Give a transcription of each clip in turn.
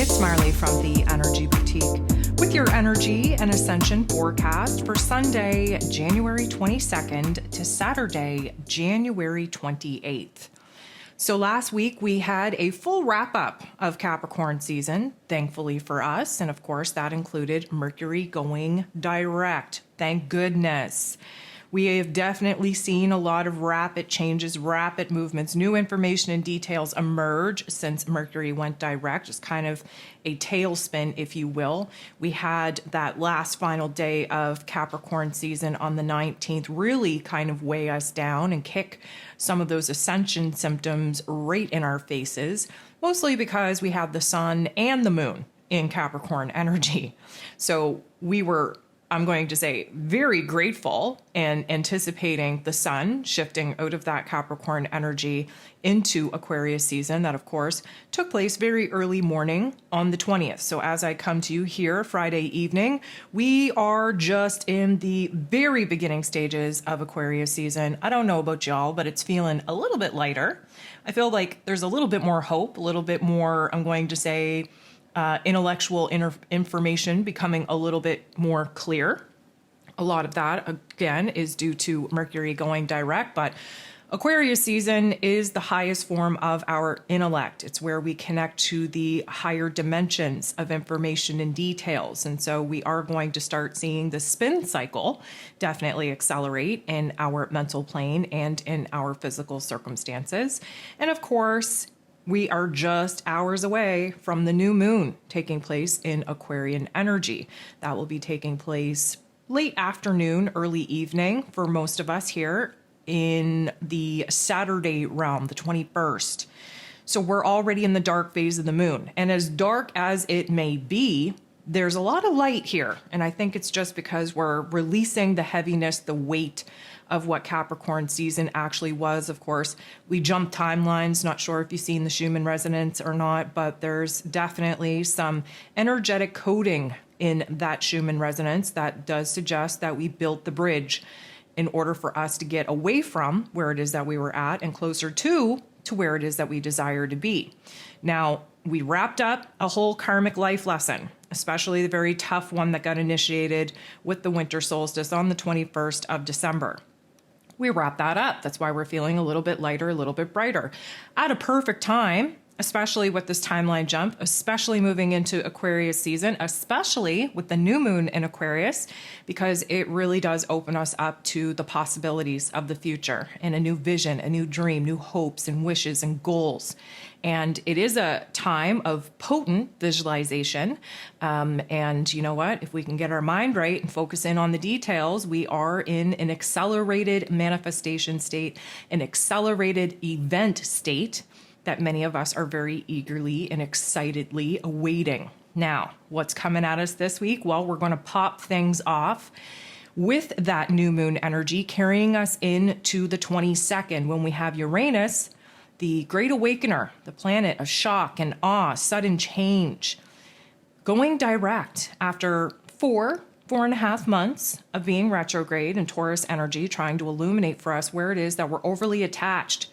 it's Marley from the Energy Boutique with your energy and ascension forecast for Sunday, January 22nd to Saturday, January 28th. So last week we had a full wrap up of Capricorn season, thankfully for us. And of course, that included Mercury going direct. Thank goodness. We have definitely seen a lot of rapid changes, rapid movements, new information and details emerge since Mercury went direct. Just kind of a tailspin, if you will. We had that last final day of Capricorn season on the 19th really kind of weigh us down and kick some of those ascension symptoms right in our faces, mostly because we have the sun and the moon in Capricorn energy. So we were, I'm going to say, very grateful and anticipating the sun shifting out of that Capricorn energy into Aquarius season. That, of course, took place very early morning on the 20th. So as I come to you here Friday evening, we are just in the very beginning stages of Aquarius season. I don't know about y'all, but it's feeling a little bit lighter. I feel like there's a little bit more hope, a little bit more, I'm going to say, intellectual information becoming a little bit more clear. A lot of that, again, is due to Mercury going direct, but Aquarius season is the highest form of our intellect. It's where we connect to the higher dimensions of information and details. And so we are going to start seeing the spin cycle definitely accelerate in our mental plane and in our physical circumstances. And of course, we are just hours away from the new moon taking place in Aquarian energy. That will be taking place late afternoon, early evening for most of us here in the Saturday realm, the 21st. So we're already in the dark phase of the moon. And as dark as it may be, there's a lot of light here. And I think it's just because we're releasing the heaviness, the weight of what Capricorn season actually was. Of course, we jumped timelines. Not sure if you've seen the Schumann Resonance or not, but there's definitely some energetic coding in that Schumann Resonance that does suggest that we built the bridge in order for us to get away from where it is that we were at and closer to where it is that we desire to be. Now, we wrapped up a whole karmic life lesson, especially the very tough one that got initiated with the winter solstice on the 21st of December. We wrapped that up. That's why we're feeling a little bit lighter, a little bit brighter. At a perfect time, especially with this timeline jump, especially moving into Aquarius season, especially with the new moon in Aquarius, because it really does open us up to the possibilities of the future and a new vision, a new dream, new hopes and wishes and goals. And it is a time of potent visualization. And you know what? If we can get our mind right and focus in on the details, we are in an accelerated manifestation state, an accelerated event state that many of us are very eagerly and excitedly awaiting. Now, what's coming at us this week? Well, we're going to pop things off with that new moon energy carrying us into the 22nd when we have Uranus, the great awakener, the planet of shock and awe, sudden change, going direct after four and a half months of being retrograde in Taurus energy, trying to illuminate for us where it is that we're overly attached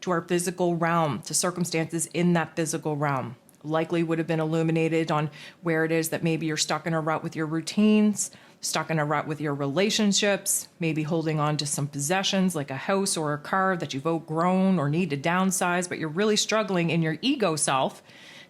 to our physical realm, to circumstances in that physical realm. Likely would have been illuminated on where it is that maybe you're stuck in a rut with your routines, stuck in a rut with your relationships, maybe holding on to some possessions like a house or a car that you've outgrown or need to downsize, but you're really struggling in your ego self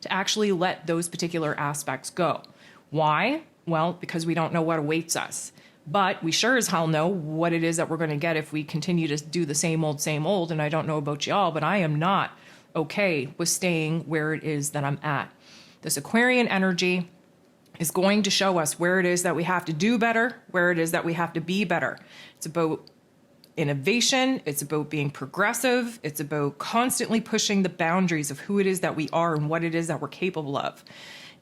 to actually let those particular aspects go. Why? Well, because we don't know what awaits us. But we sure as hell know what it is that we're going to get if we continue to do the same old. And I don't know about y'all, but I am not okay with staying where it is that I'm at. This Aquarian energy is going to show us where it is that we have to do better, where it is that we have to be better. It's about innovation. It's about being progressive. It's about constantly pushing the boundaries of who it is that we are and what it is that we're capable of.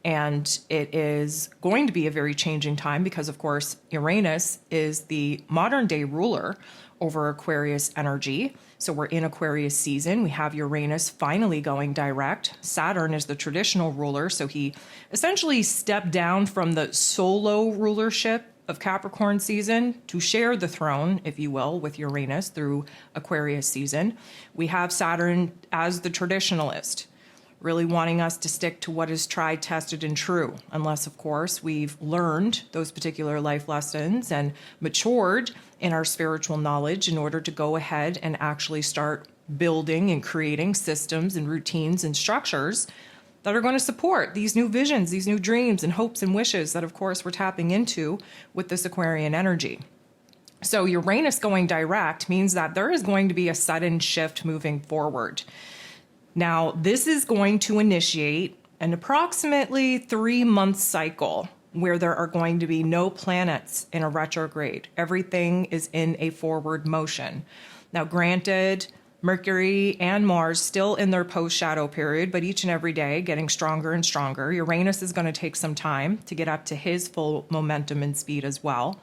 And it is going to be a very changing time because, of course, Uranus is the modern day ruler over Aquarius energy. So we're in Aquarius season. We have Uranus finally going direct. Saturn is the traditional ruler. So he essentially stepped down from the solo rulership of Capricorn season to share the throne, if you will, with Uranus through Aquarius season. We have Saturn as the traditionalist, really wanting us to stick to what is tried, tested, and true, unless, of course, we've learned those particular life lessons and matured in our spiritual knowledge in order to go ahead and actually start building and creating systems and routines and structures that are going to support these new visions, these new dreams and hopes and wishes that, of course, we're tapping into with this Aquarian energy. So Uranus going direct means that there is going to be a sudden shift moving forward. Now, this is going to initiate an approximately 3-month cycle where there are going to be no planets in a retrograde. Everything is in a forward motion. Now, granted, Mercury and Mars still in their post-shadow period, but each and every day getting stronger and stronger. Uranus is going to take some time to get up to his full momentum and speed as well.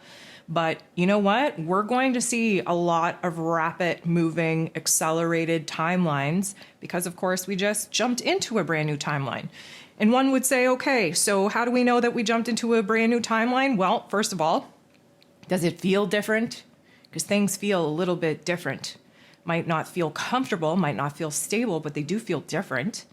But you know what? We're going to see a lot of rapid moving, accelerated timelines because, of course, we just jumped into a brand new timeline. And one would say, okay, so how do we know that we jumped into a brand new timeline? Well, first of all, does it feel different? Because things feel a little bit different. Might not feel comfortable, might not feel stable, but they do feel different.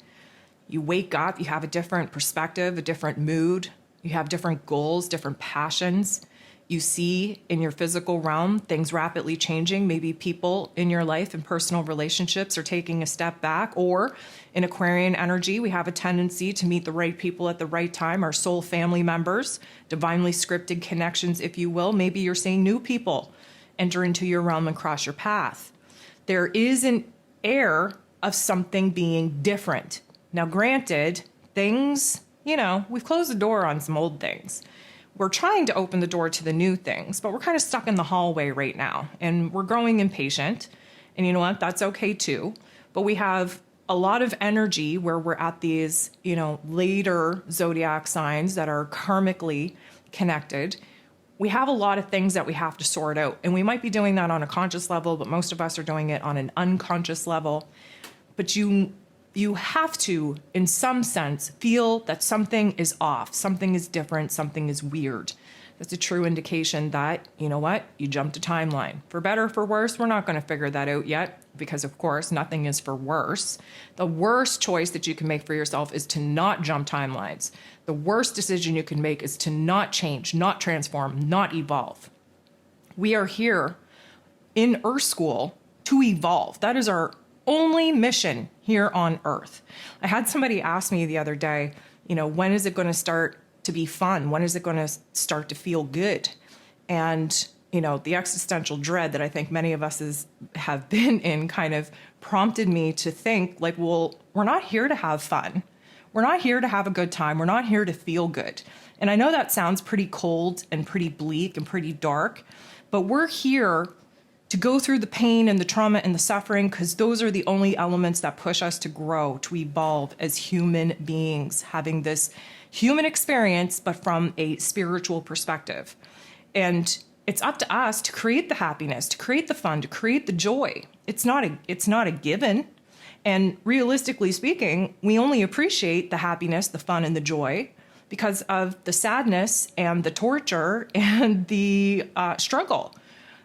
You wake up, you have a different perspective, a different mood. You have different goals, different passions. You see in your physical realm things rapidly changing. Maybe people in your life and personal relationships are taking a step back, or in Aquarian energy, we have a tendency to meet the right people at the right time, our soul family members, divinely scripted connections, if you will. Maybe you're seeing new people enter into your realm and cross your path. There is an air of something being different. Now, granted, things, we've closed the door on some old things. We're trying to open the door to the new things, but we're kind of stuck in the hallway right now, and we're growing impatient. And you know what? That's okay too. But we have a lot of energy where we're at these, later zodiac signs that are karmically connected. We have a lot of things that we have to sort out, and we might be doing that on a conscious level, but most of us are doing it on an unconscious level. But you have to, in some sense, feel that something is off, something is different, something is weird. That's a true indication that, you know what, you jumped a timeline. For better or for worse, we're not going to figure that out yet because, of course, nothing is for worse. The worst choice that you can make for yourself is to not jump timelines. The worst decision you can make is to not change, not transform, not evolve. We are here in Earth School to evolve. That is our only mission here on Earth. I had somebody ask me the other day, when is it going to start to be fun? When is it going to start to feel good? And, the existential dread that I think many of us have been in kind of prompted me to think like, well, we're not here to have fun. We're not here to have a good time. We're not here to feel good. And I know that sounds pretty cold and pretty bleak and pretty dark, but we're here to go through the pain and the trauma and the suffering, because those are the only elements that push us to grow, to evolve as human beings, having this human experience, but from a spiritual perspective. And it's up to us to create the happiness, to create the fun, to create the joy. It's not a given. And realistically speaking, we only appreciate the happiness, the fun, and the joy because of the sadness and the torture and the struggle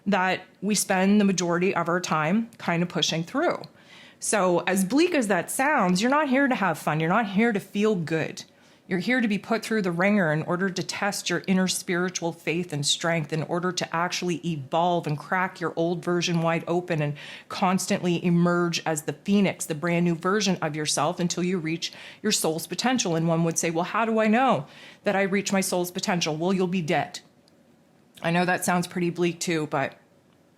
that we spend the majority of our time kind of pushing through. So as bleak as that sounds, you're not here to have fun. You're not here to feel good. You're here to be put through the ringer in order to test your inner spiritual faith and strength, in order to actually evolve and crack your old version wide open and constantly emerge as the phoenix, the brand new version of yourself, until you reach your soul's potential. And one would say, well, how do I know that I reach my soul's potential? Well, you'll be dead. I know that sounds pretty bleak too, but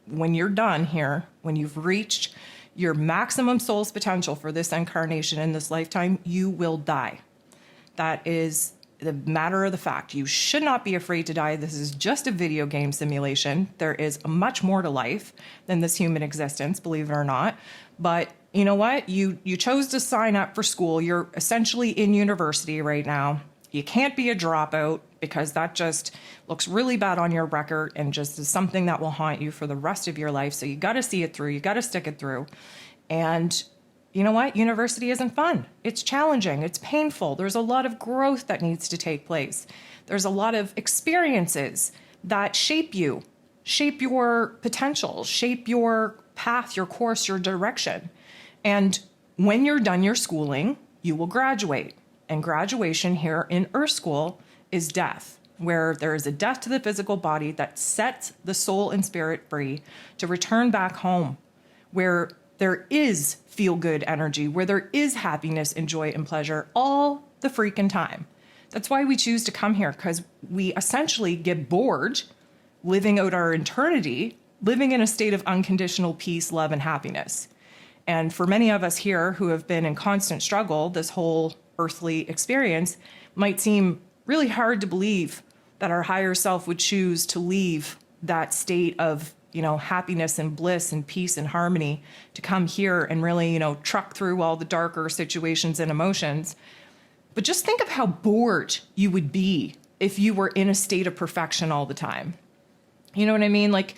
when you're done here, when you've reached your maximum soul's potential for this incarnation in this lifetime, you will die. That is the matter of the fact. You should not be afraid to die. This is just a video game simulation. There is much more to life than this human existence, believe it or not. But you know what? You chose to sign up for school. You're essentially in university right now. You can't be a dropout, because that just looks really bad on your record and just is something that will haunt you for the rest of your life. So you got to see it through. You got to stick it through. And you know what? University isn't fun. It's challenging. It's painful. There's a lot of growth that needs to take place. There's a lot of experiences that shape you, shape your potential, shape your path, your course, your direction. And when you're done your schooling, you will graduate. And graduation here in Earth School is death, where there is a death to the physical body that sets the soul and spirit free to return back home, where there is feel-good energy, where there is happiness and joy and pleasure all the freaking time. That's why we choose to come here, because we essentially get bored living out our eternity, living in a state of unconditional peace, love, and happiness. And for many of us here who have been in constant struggle, this whole earthly experience might seem really hard to believe that our higher self would choose to leave that state of, happiness and bliss and peace and harmony to come here and really, truck through all the darker situations and emotions. But just think of how bored you would be if you were in a state of perfection all the time. You know what I mean? Like,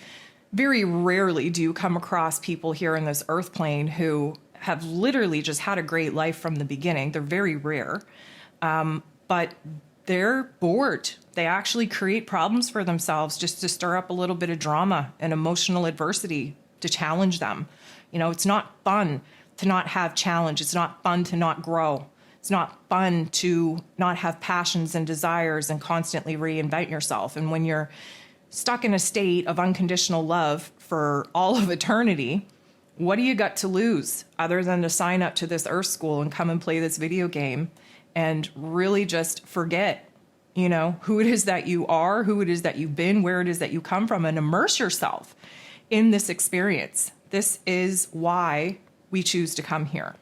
very rarely do you come across people here in this earth plane who have literally just had a great life from the beginning. They're very rare, but they're bored. They actually create problems for themselves just to stir up a little bit of drama and emotional adversity to challenge them. It's not fun to not have challenge. It's not fun to not grow. It's not fun to not have passions and desires and constantly reinvent yourself. And when you're stuck in a state of unconditional love for all of eternity, what do you got to lose other than to sign up to this Earth School and come and play this video game and really just forget, who it is that you are, who it is that you've been, where it is that you come from, and immerse yourself in this experience. This is why we choose to come here.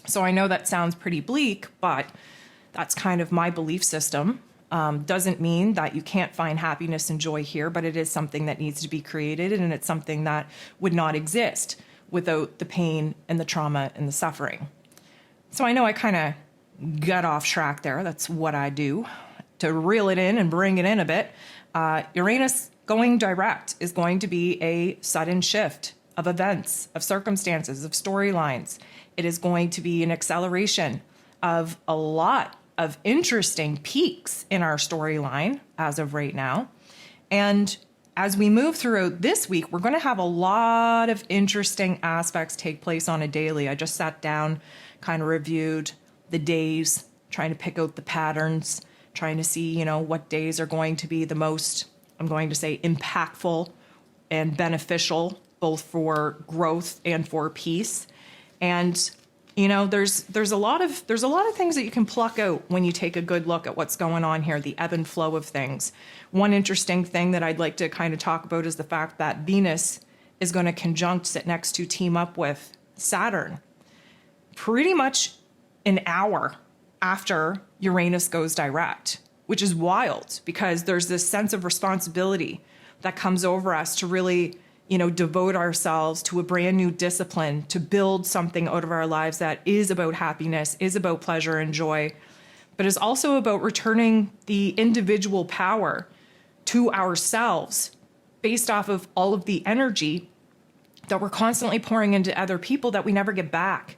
So I know that sounds pretty bleak, but that's kind of my belief system. Doesn't mean that you can't find happiness and joy here, but it is something that needs to be created, and it's something that would not exist without the pain and the trauma and the suffering. So I know I kind of got off track there. That's what I do to reel it in and bring it in a bit. Uranus going direct is going to be a sudden shift of events, of circumstances, of storylines. It is going to be an acceleration of a lot of interesting peaks in our storyline as of right now. And as we move throughout this week, we're going to have a lot of interesting aspects take place on a daily. I just sat down, kind of reviewed the days, trying to pick out the patterns, trying to see, what days are going to be the most, I'm going to say, impactful and beneficial, both for growth and for peace. And there's a lot of things that you can pluck out when you take a good look at what's going on here, the ebb and flow of things. One interesting thing that I'd like to kind of talk about is the fact that Venus is going to conjunct, sit next to, team up with Saturn pretty much an hour after Uranus goes direct, which is wild because there's this sense of responsibility that comes over us to really devote ourselves to a brand new discipline, to build something out of our lives that is about happiness, is about pleasure and joy, but is also about returning the individual power to ourselves based off of all of the energy that we're constantly pouring into other people that we never get back.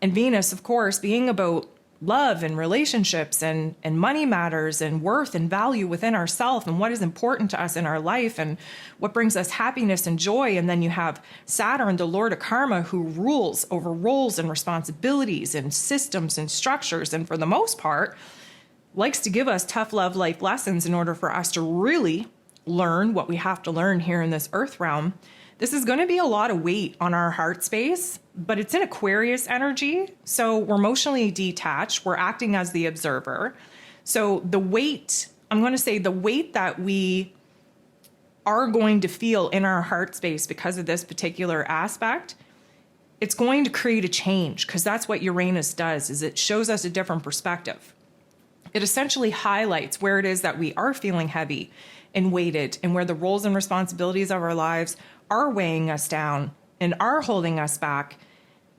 And Venus, of course, being about love and relationships and money matters and worth and value within ourselves and what is important to us in our life and what brings us happiness and joy. And then you have Saturn, the Lord of Karma, who rules over roles and responsibilities and systems and structures. And for the most part, likes to give us tough love life lessons in order for us to really learn what we have to learn here in this earth realm. This is going to be a lot of weight on our heart space, but it's in Aquarius energy. So we're emotionally detached. We're acting as the observer. So the weight, I'm going to say the weight that we are going to feel in our heart space because of this particular aspect, it's going to create a change because that's what Uranus does, is it shows us a different perspective. It essentially highlights where it is that we are feeling heavy and weighted and where the roles and responsibilities of our lives are weighing us down and are holding us back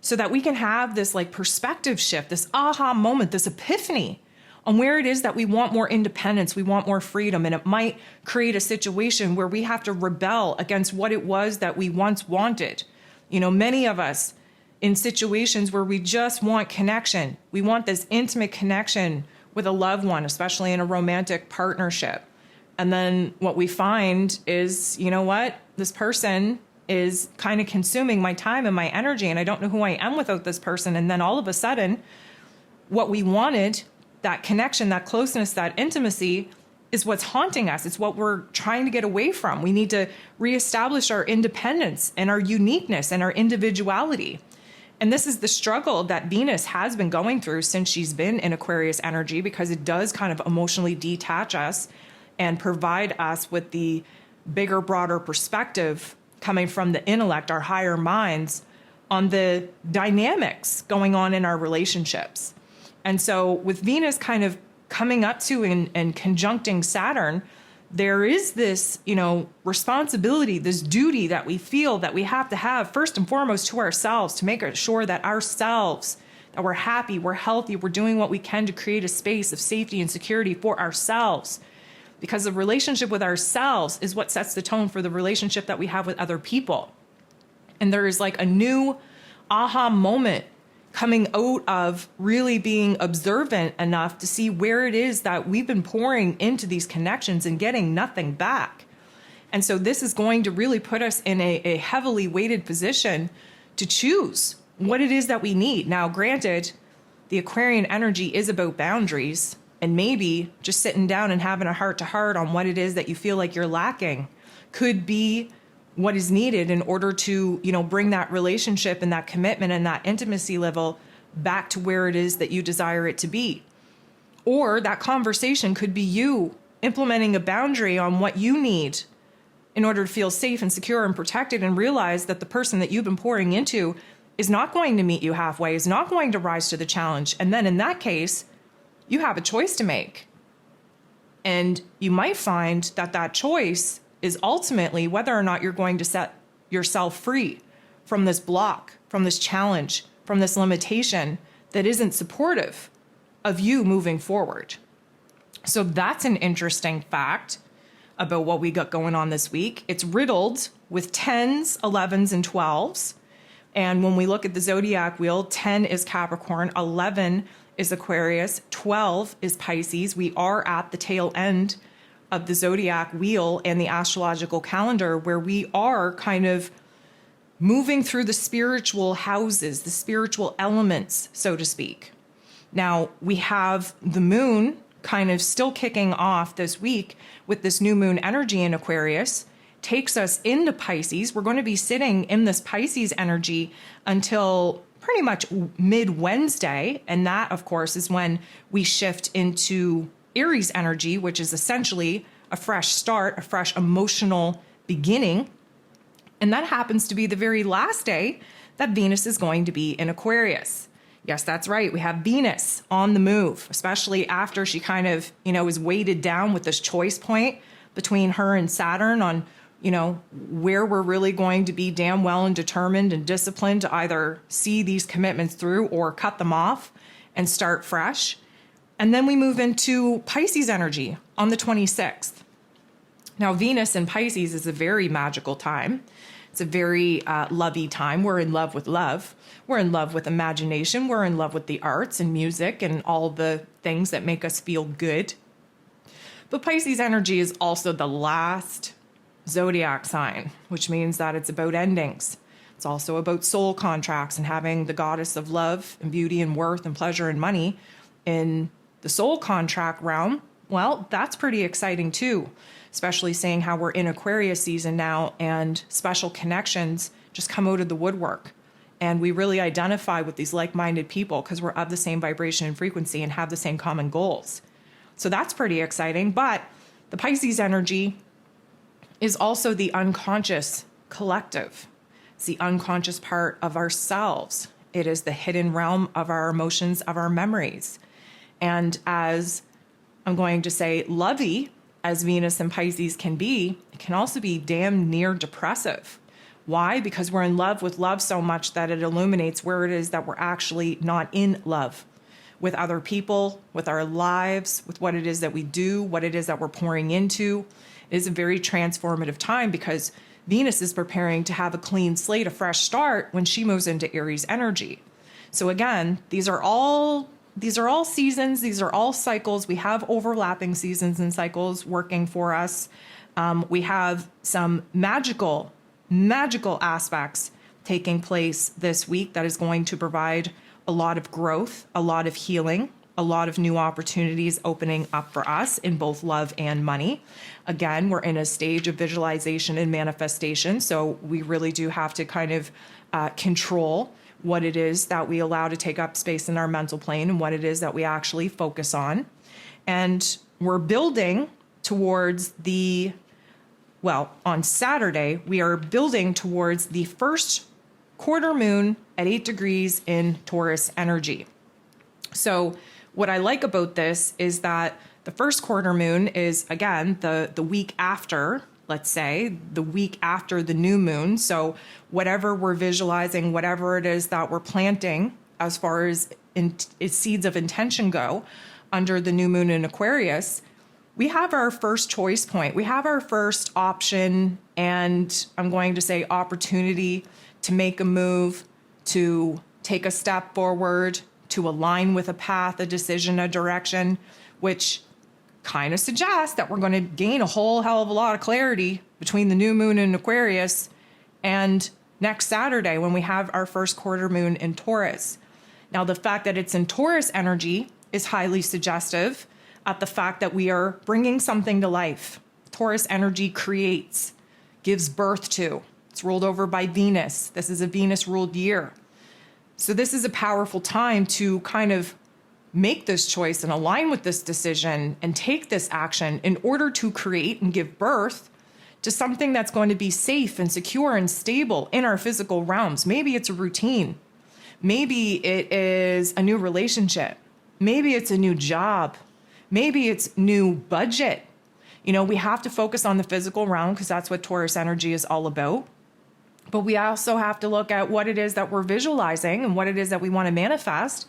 so that we can have this perspective shift, this aha moment, this epiphany on where it is that we want more independence, we want more freedom, and it might create a situation where we have to rebel against what it was that we once wanted. Many of us in situations where we just want connection. We want this intimate connection with a loved one, especially in a romantic partnership. And then what we find is, this person is kind of consuming my time and my energy, and I don't know who I am without this person. And then all of a sudden, what we wanted, that connection, that closeness, that intimacy, is what's haunting us. It's what we're trying to get away from. We need to reestablish our independence and our uniqueness and our individuality. And this is the struggle that Venus has been going through since she's been in Aquarius energy, because it does kind of emotionally detach us and provide us with the bigger, broader perspective coming from the intellect, our higher minds, on the dynamics going on in our relationships. And so with Venus kind of coming up to and conjuncting Saturn, there is this, responsibility, this duty that we feel that we have to have first and foremost to ourselves, to make sure that that we're happy, we're healthy, we're doing what we can to create a space of safety and security for ourselves. Because the relationship with ourselves is what sets the tone for the relationship that we have with other people. And there is like a new aha moment coming out of really being observant enough to see where it is that we've been pouring into these connections and getting nothing back. And so this is going to really put us in a heavily weighted position to choose what it is that we need. Now, granted, the Aquarian energy is about boundaries, and maybe just sitting down and having a heart-to-heart on what it is that you feel like you're lacking could be what is needed in order to, bring that relationship and that commitment and that intimacy level back to where it is that you desire it to be. Or that conversation could be you implementing a boundary on what you need in order to feel safe and secure and protected, and realize that the person that you've been pouring into is not going to meet you halfway, is not going to rise to the challenge. And then in that case, you have a choice to make. And you might find that that choice is ultimately whether or not you're going to set yourself free from this block, from this challenge, from this limitation that isn't supportive of you moving forward. So that's an interesting fact about what we got going on this week. It's riddled with 10s, 11s, and 12s. And when we look at the zodiac wheel, 10 is Capricorn, 11 is Aquarius, 12 is Pisces. We are at the tail end of the zodiac wheel and the astrological calendar, where we are kind of moving through the spiritual houses, the spiritual elements, so to speak. Now, we have the moon kind of still kicking off this week with this new moon energy in Aquarius, takes us into Pisces. We're going to be sitting in this Pisces energy until pretty much mid-Wednesday. And that, of course, is when we shift into Aries energy, which is essentially a fresh start, a fresh emotional beginning. And that happens to be the very last day that Venus is going to be in Aquarius. Yes, that's right. We have Venus on the move, especially after she kind of, is weighted down with this choice point between her and Saturn on, where we're really going to be damn well and determined and disciplined to either see these commitments through or cut them off and start fresh. And then we move into Pisces energy on the 26th. Now, Venus in Pisces is a very magical time. It's a very lovey time. We're in love with love. We're in love with imagination. We're in love with the arts and music and all the things that make us feel good. But Pisces energy is also the last zodiac sign, which means that it's about endings. It's also about soul contracts and having the goddess of love and beauty and worth and pleasure and money in the soul contract realm. Well, that's pretty exciting too, especially seeing how we're in Aquarius season now and special connections just come out of the woodwork. And we really identify with these like-minded people because we're of the same vibration and frequency and have the same common goals. So that's pretty exciting. But the Pisces energy is also the unconscious collective. It's the unconscious part of ourselves. It is the hidden realm of our emotions, of our memories. And as I'm going to say, lovey as Venus and Pisces can be, it can also be damn near depressive. Why? Because we're in love with love so much that it illuminates where it is that we're actually not in love with other people, with our lives, with what it is that we do, what it is that we're pouring into. It is a very transformative time because Venus is preparing to have a clean slate, a fresh start when she moves into Aries energy. So again, these are all seasons. These are all cycles. We have overlapping seasons and cycles working for us. We have some magical aspects taking place this week that is going to provide a lot of growth, a lot of healing, a lot of new opportunities opening up for us in both love and money. Again, we're in a stage of visualization and manifestation, so we really do have to kind of control what it is that we allow to take up space in our mental plane and what it is that we actually focus on. And we're building towards on Saturday, we are building towards the first quarter moon at 8 degrees in Taurus energy. So what I like about this is that the first quarter moon is, again, the week after, let's say, the week after the new moon. So whatever we're visualizing, whatever it is that we're planting as far as seeds of intention go under the new moon in Aquarius, we have our first choice point. We have our first option, and I'm going to say opportunity to make a move, to take a step forward, to align with a path, a decision, a direction, which kind of suggests that we're going to gain a whole hell of a lot of clarity between the new moon in Aquarius and next Saturday when we have our first quarter moon in Taurus. Now, the fact that it's in Taurus energy is highly suggestive at the fact that we are bringing something to life. Taurus energy creates, gives birth to. It's ruled over by Venus. This is a Venus-ruled year. So this is a powerful time to kind of make this choice and align with this decision and take this action in order to create and give birth to something that's going to be safe and secure and stable in our physical realms. Maybe it's a routine. Maybe it is a new relationship. Maybe it's a new job. Maybe it's new budget. You know, we have to focus on the physical realm because that's what Taurus energy is all about. But we also have to look at what it is that we're visualizing and what it is that we want to manifest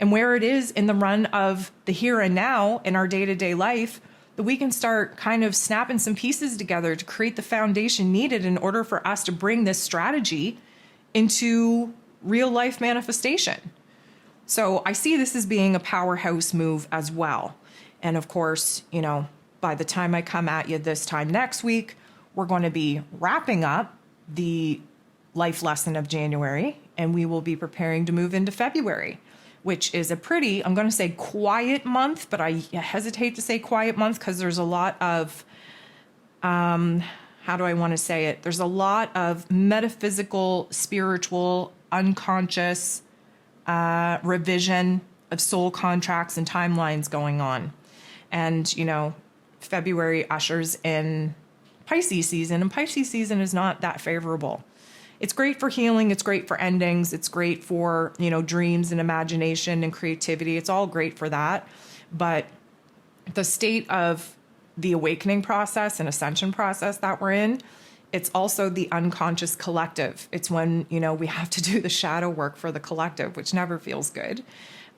and where it is in the run of the here and now in our day-to-day life that we can start kind of snapping some pieces together to create the foundation needed in order for us to bring this strategy into real life manifestation. So I see this as being a powerhouse move as well. And of course, you know, by the time I come at you this time next week, we're going to be wrapping up the life lesson of January, and we will be preparing to move into February, which is a pretty, I'm going to say quiet month, but I hesitate to say quiet month because there's a lot of, how do I want to say it? There's a lot of metaphysical, spiritual, unconscious revision of soul contracts and timelines going on. And, you know, February ushers in Pisces season, and Pisces season is not that favorable. It's great for healing. It's great for endings. It's great for, you know, dreams and imagination and creativity. It's all great for that. But the state of the awakening process and ascension process that we're in, it's also the unconscious collective. It's when, you know, we have to do the shadow work for the collective, which never feels good.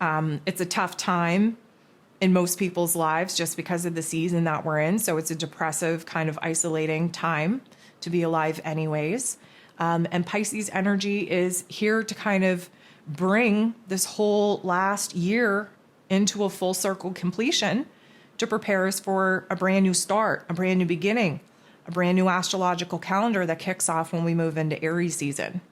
It's a tough time in most people's lives just because of the season that we're in. So it's a depressive, kind of isolating time to be alive anyways. And Pisces energy is here to kind of bring this whole last year into a full circle completion to prepare us for a brand new start, a brand new beginning, a brand new astrological calendar that kicks off when we move into Aries season.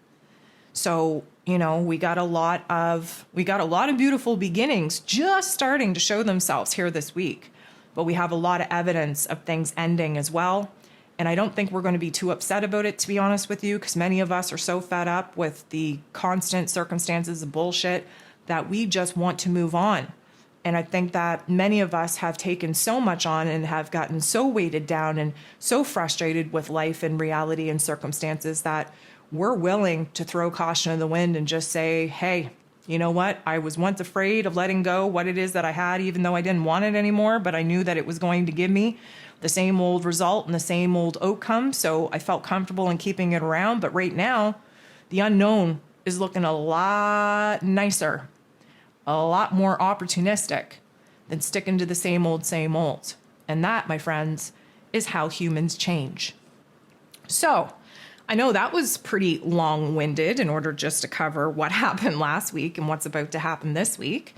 So, you know, we got a lot of beautiful beginnings just starting to show themselves here this week, but we have a lot of evidence of things ending as well. And I don't think we're going to be too upset about it, to be honest with you, because many of us are so fed up with the constant circumstances of bullshit that we just want to move on. And I think that many of us have taken so much on and have gotten so weighted down and so frustrated with life and reality and circumstances that we're willing to throw caution in the wind and just say, hey, you know what? I was once afraid of letting go what it is that I had, even though I didn't want it anymore, but I knew that it was going to give me the same old result and the same old outcome. So I felt comfortable in keeping it around. But right now, the unknown is looking a lot nicer, a lot more opportunistic than sticking to the same old, same old. And that, my friends, is how humans change. So I know that was pretty long-winded in order just to cover what happened last week and what's about to happen this week.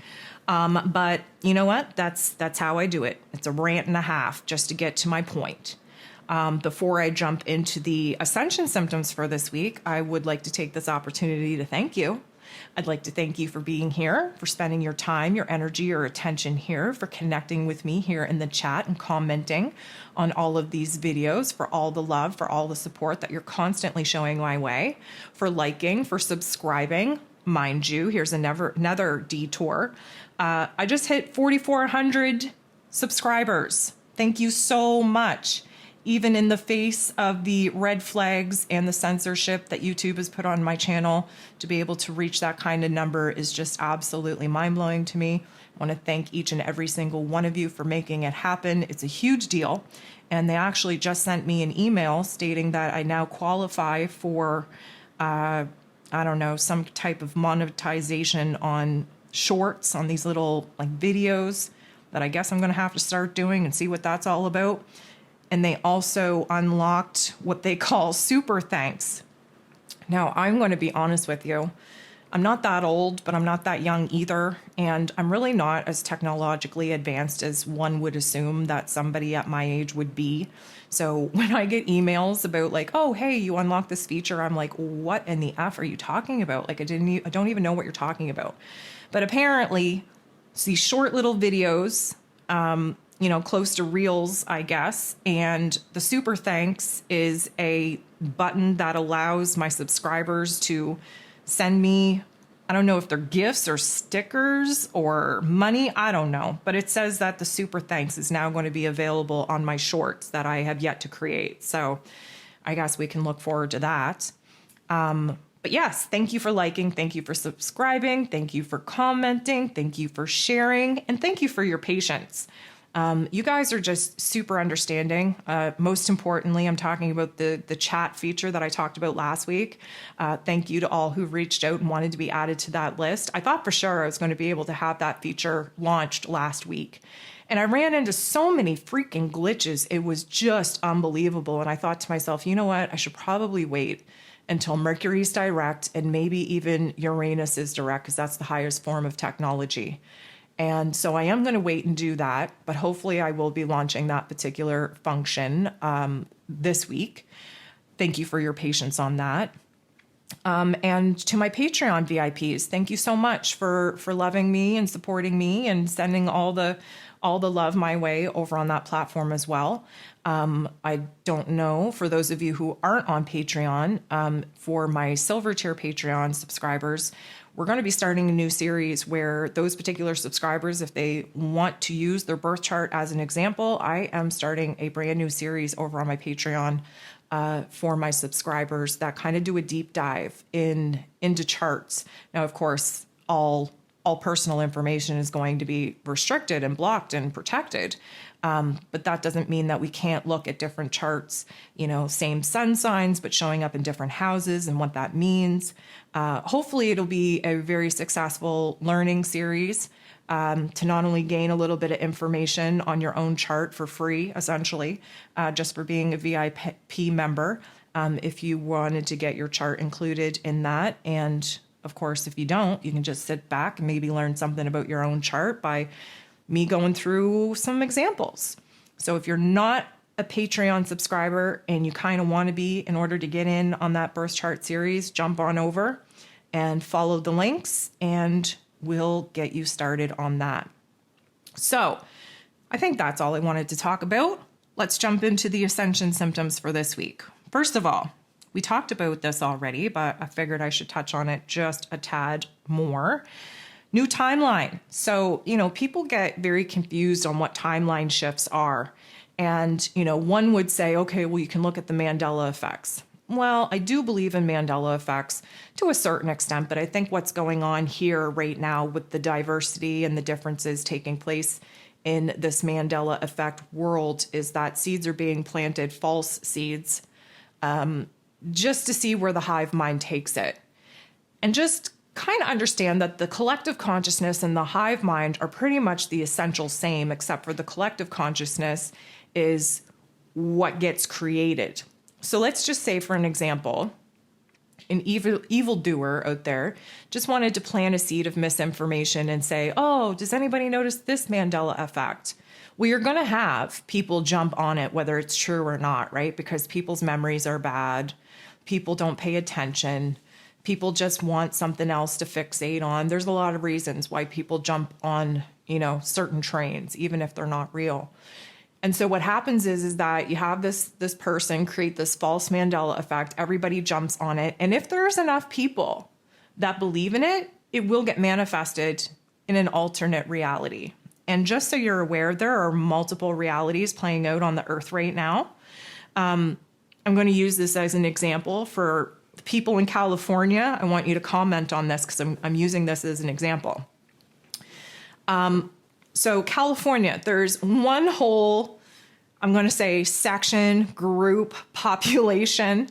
But you know what? That's how I do it. It's a rant and a half just to get to my point. Before I jump into the Ascension symptoms for this week, I would like to take this opportunity to thank you. I'd like to thank you for being here, for spending your time, your energy, your attention here, for connecting with me here in the chat and commenting on all of these videos, for all the love, for all the support that you're constantly showing my way, for liking, for subscribing. Mind you, here's another detour. I just hit 4,400 subscribers. Thank you so much. Even in the face of the red flags and the censorship that YouTube has put on my channel, to be able to reach that kind of number is just absolutely mind-blowing to me. I want to thank each and every single one of you for making it happen. It's a huge deal. And they actually just sent me an email stating that I now qualify for, I don't know, some type of monetization on shorts, on these little like videos that I guess I'm going to have to start doing and see what that's all about. And they also unlocked what they call super thanks. Now, I'm going to be honest with you. I'm not that old, but I'm not that young either. And I'm really not as technologically advanced as one would assume that somebody at my age would be. So when I get emails about like, oh, hey, you unlocked this feature, I'm like, what in the F are you talking about? Like, I don't even know what you're talking about. But apparently, these short little videos, close to reels, I guess. And the super thanks is a button that allows my subscribers to send me, I don't know if they're gifts or stickers or money, I don't know. But it says that the super thanks is now going to be available on my shorts that I have yet to create. So I guess we can look forward to that. But yes, thank you for liking. Thank you for subscribing. Thank you for commenting. Thank you for sharing. And thank you for your patience. You guys are just super understanding. Most importantly, I'm talking about the chat feature that I talked about last week. Thank you to all who reached out and wanted to be added to that list. I thought for sure I was going to be able to have that feature launched last week. And I ran into so many freaking glitches. It was just unbelievable. And I thought to myself, you know what? I should probably wait until Mercury's direct and maybe even Uranus is direct, because that's the highest form of technology. And so I am going to wait and do that, but hopefully I will be launching that particular function this week. Thank you for your patience on that. And to my Patreon VIPs, thank you so much for loving me and supporting me and sending all the love my way over on that platform as well. I don't know, for those of you who aren't on Patreon, for my silver tier Patreon subscribers, we're going to be starting a new series where those particular subscribers, if they want to use their birth chart as an example, I am starting a brand new series over on my Patreon for my subscribers that kind of do a deep dive into charts. Now, of course, all personal information is going to be restricted and blocked and protected. But that doesn't mean that we can't look at different charts, same sun signs, but showing up in different houses and what that means. Hopefully it'll be a very successful learning series to not only gain a little bit of information on your own chart for free, essentially, just for being a VIP member, if you wanted to get your chart included in that. And of course, if you don't, you can just sit back and maybe learn something about your own chart by me going through some examples. So if you're not a Patreon subscriber and you kind of want to be in order to get in on that birth chart series, jump on over and follow the links and we'll get you started on that. So I think that's all I wanted to talk about. Let's jump into the Ascension symptoms for this week. First of all, we talked about this already, but I figured I should touch on it just a tad more. New timeline. So, people get very confused on what timeline shifts are. And, one would say, okay, well, you can look at the Mandela effects. Well, I do believe in Mandela effects to a certain extent, but I think what's going on here right now with the diversity and the differences taking place in this Mandela effect world is that seeds are being planted, false seeds, just to see where the hive mind takes it. And just kind of understand that the collective consciousness and the hive mind are pretty much the essential same, except for the collective consciousness is what gets created. So let's just say, for an example, an evildoer out there just wanted to plant a seed of misinformation and say, oh, does anybody notice this Mandela effect? Well, you're going to have people jump on it, whether it's true or not, right? Because people's memories are bad. People don't pay attention. People just want something else to fixate on. There's a lot of reasons why people jump on, certain trains, even if they're not real. And so what happens is that you have this person create this false Mandela effect. Everybody jumps on it. And if there's enough people that believe in it, it will get manifested in an alternate reality. And just so you're aware, there are multiple realities playing out on the earth right now. I'm going to use this as an example for people in California. I want you to comment on this because I'm using this as an example. So California, there's one whole, I'm going to say section, group, population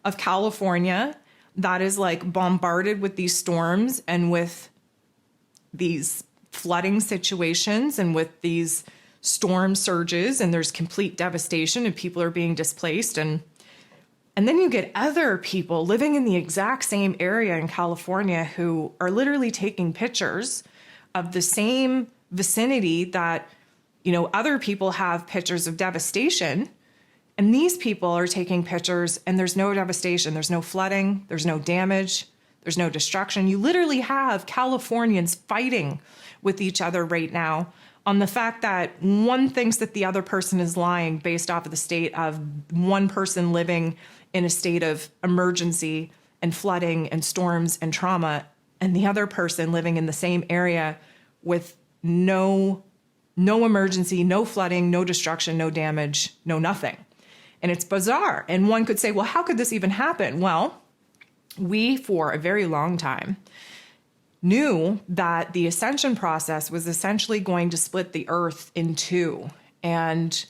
of California that is like bombarded with these storms and with these flooding situations and with these storm surges, and there's complete devastation and people are being displaced. And then you get other people living in the exact same area in California who are literally taking pictures of the same vicinity that, other people have pictures of devastation. And these people are taking pictures and there's no devastation, there's no flooding, there's no damage, there's no destruction. You literally have Californians fighting with each other right now on the fact that one thinks that the other person is lying based off of the state of one person living in a state of emergency and flooding and storms and trauma, and the other person living in the same area with no emergency, no flooding, no destruction, no damage, no nothing. And it's bizarre. And one could say, well, how could this even happen? Well, we, for a very long time, knew that the ascension process was essentially going to split the earth in two. And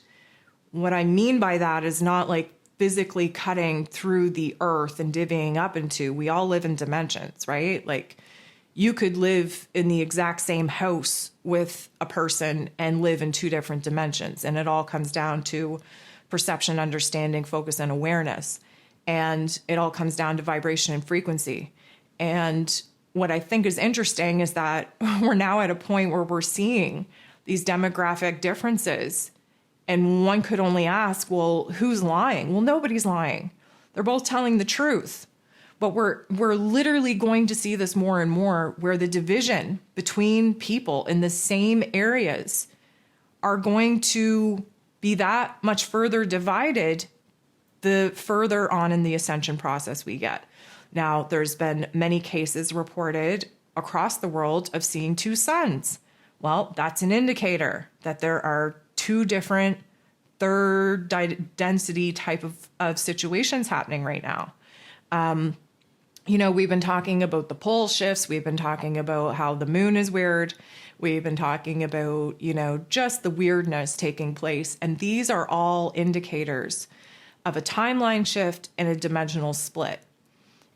what I mean by that is not like physically cutting through the earth and divvying up into, we all live in dimensions, right? Like you could live in the exact same house with a person and live in two different dimensions. And it all comes down to perception, understanding, focus, and awareness. And it all comes down to vibration and frequency. And what I think is interesting is that we're now at a point where we're seeing these demographic differences. And one could only ask, well, who's lying? Well, nobody's lying. They're both telling the truth. But we're literally going to see this more and more, where the division between people in the same areas are going to be that much further divided the further on in the ascension process we get. Now, there's been many cases reported across the world of seeing two suns. Well, that's an indicator that there are two different third density type of situations happening right now. We've been talking about the pole shifts. We've been talking about how the moon is weird. We've been talking about, just the weirdness taking place. And these are all indicators of a timeline shift and a dimensional split.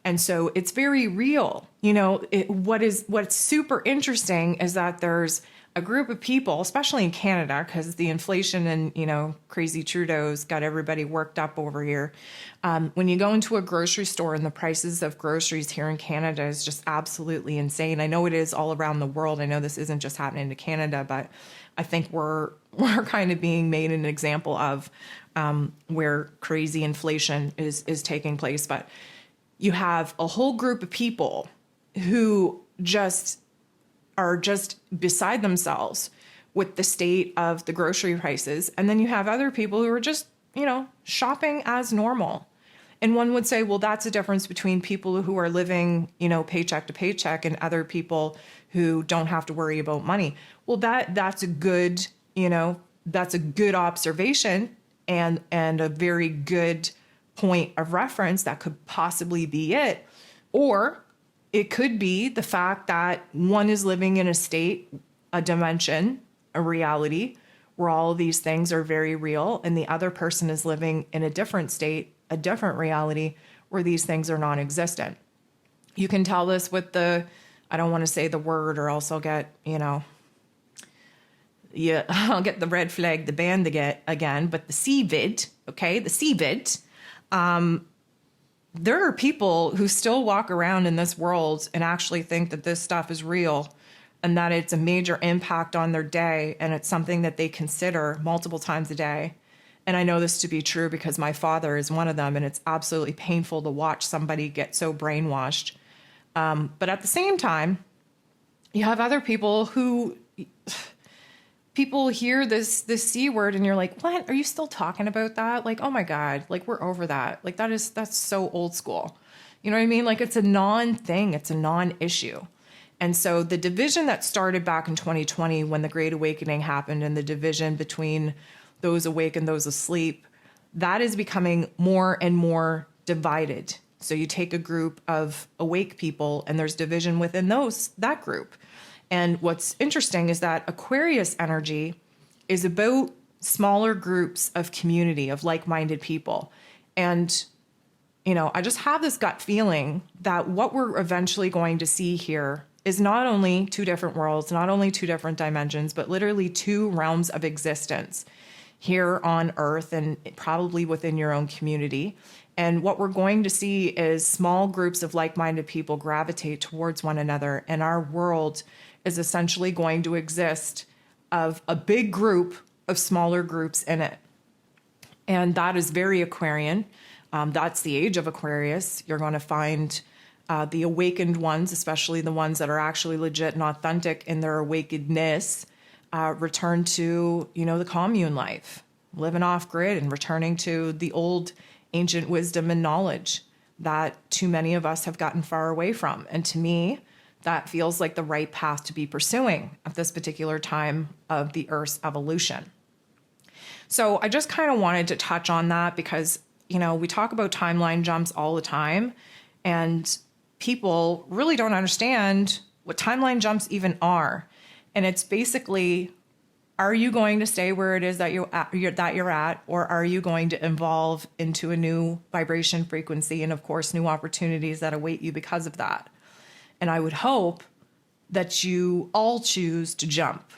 And so it's very real. What's super interesting is that there's a group of people, especially in Canada, because the inflation and, crazy Trudeau's got everybody worked up over here. When you go into a grocery store and the prices of groceries here in Canada is just absolutely insane. I know it is all around the world. I know this isn't just happening to Canada, but I think we're kind of being made an example of where crazy inflation is taking place. But you have a whole group of people who are just beside themselves with the state of the grocery prices. And then you have other people who are just, shopping as normal. And one would say, well, that's a difference between people who are living, paycheck to paycheck and other people who don't have to worry about money. Well, that's a good, that's a good observation and a very good point of reference. That could possibly be it. Or it could be the fact that one is living in a state, a dimension, a reality where all of these things are very real, and the other person is living in a different state, a different reality where these things are non-existent. You can tell this with I don't want to say the word or else I'll get, I'll get the red flag, the band again, but the CVID, okay, the CVID. There are people who still walk around in this world and actually think that this stuff is real and that it's a major impact on their day, and it's something that they consider multiple times a day. And I know this to be true because my father is one of them, and it's absolutely painful to watch somebody get so brainwashed But at the same time, you have other people who people hear this C word and you're like, what? Are you still talking about that? Like, oh my God, like we're over that. Like that's so old school. You know what I mean? Like it's a non-thing, it's a non-issue. And so the division that started back in 2020 when the Great Awakening happened and the division between those awake and those asleep, that is becoming more and more divided. So you take a group of awake people and there's division within that group. And what's interesting is that Aquarius energy is about smaller groups of community, of like-minded people. And, you know, I just have this gut feeling that what we're eventually going to see here is not only two different worlds, not only two different dimensions, but literally two realms of existence here on Earth and probably within your own community. And what we're going to see is small groups of like-minded people gravitate towards one another, and our world is essentially going to exist of a big group of smaller groups in it. And that is very Aquarian. That's the age of Aquarius. You're going to find the awakened ones, especially the ones that are actually legit and authentic in their awakenedness, return to, you know, the commune life, living off grid and returning to the old ancient wisdom and knowledge that too many of us have gotten far away from. And to me, that feels like the right path to be pursuing at this particular time of the Earth's evolution. So I just kind of wanted to touch on that because, you know, we talk about timeline jumps all the time, and people really don't understand what timeline jumps even are. And it's basically, are you going to stay where it is that you're at, or are you going to evolve into a new vibration frequency and, of course, new opportunities that await you because of that? And I would hope that you all choose to jump.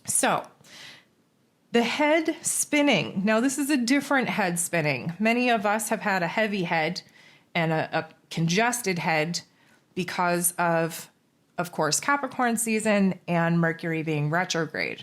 So the head spinning. Now, this is a different head spinning. Many of us have had a heavy head and a congested head because of course, Capricorn season and Mercury being retrograde.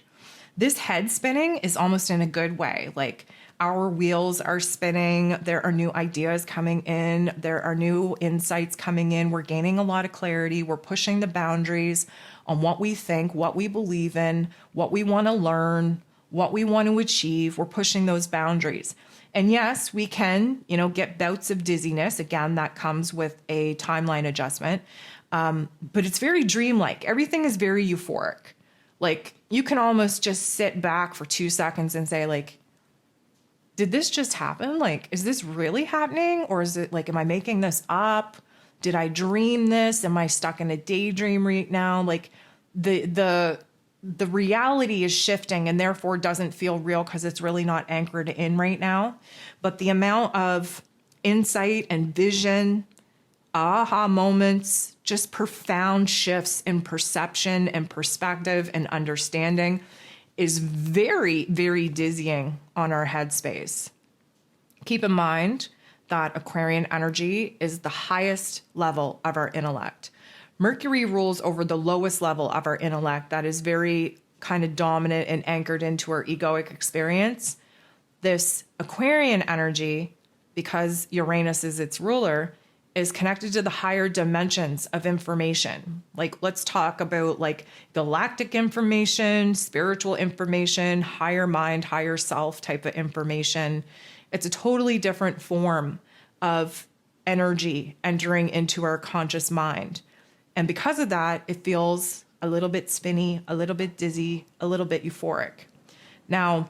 This head spinning is almost in a good way. Like our wheels are spinning. There are new ideas coming in. There are new insights coming in. We're gaining a lot of clarity. We're pushing the boundaries on what we think, what we believe in, what we want to learn, what we want to achieve. We're pushing those boundaries. And yes, we can, you know, get bouts of dizziness. Again, that comes with a timeline adjustment. But it's very dreamlike. Everything is very euphoric. Like you can almost just sit back for 2 seconds and say, like, did this just happen? Like, is this really happening? Or is it like, am I making this up? Did I dream this? Am I stuck in a daydream right now? Like the reality is shifting and therefore doesn't feel real because it's really not anchored in right now. But the amount of insight and vision, aha moments, just profound shifts in perception and perspective and understanding is very, very dizzying on our headspace. Keep in mind that Aquarian energy is the highest level of our intellect. Mercury rules over the lowest level of our intellect that is very kind of dominant and anchored into our egoic experience. This Aquarian energy, because Uranus is its ruler, is connected to the higher dimensions of information. Like, let's talk about like galactic information, spiritual information, higher mind, higher self type of information. It's a totally different form of energy entering into our conscious mind. And because of that, it feels a little bit spinny, a little bit dizzy, a little bit euphoric. Now,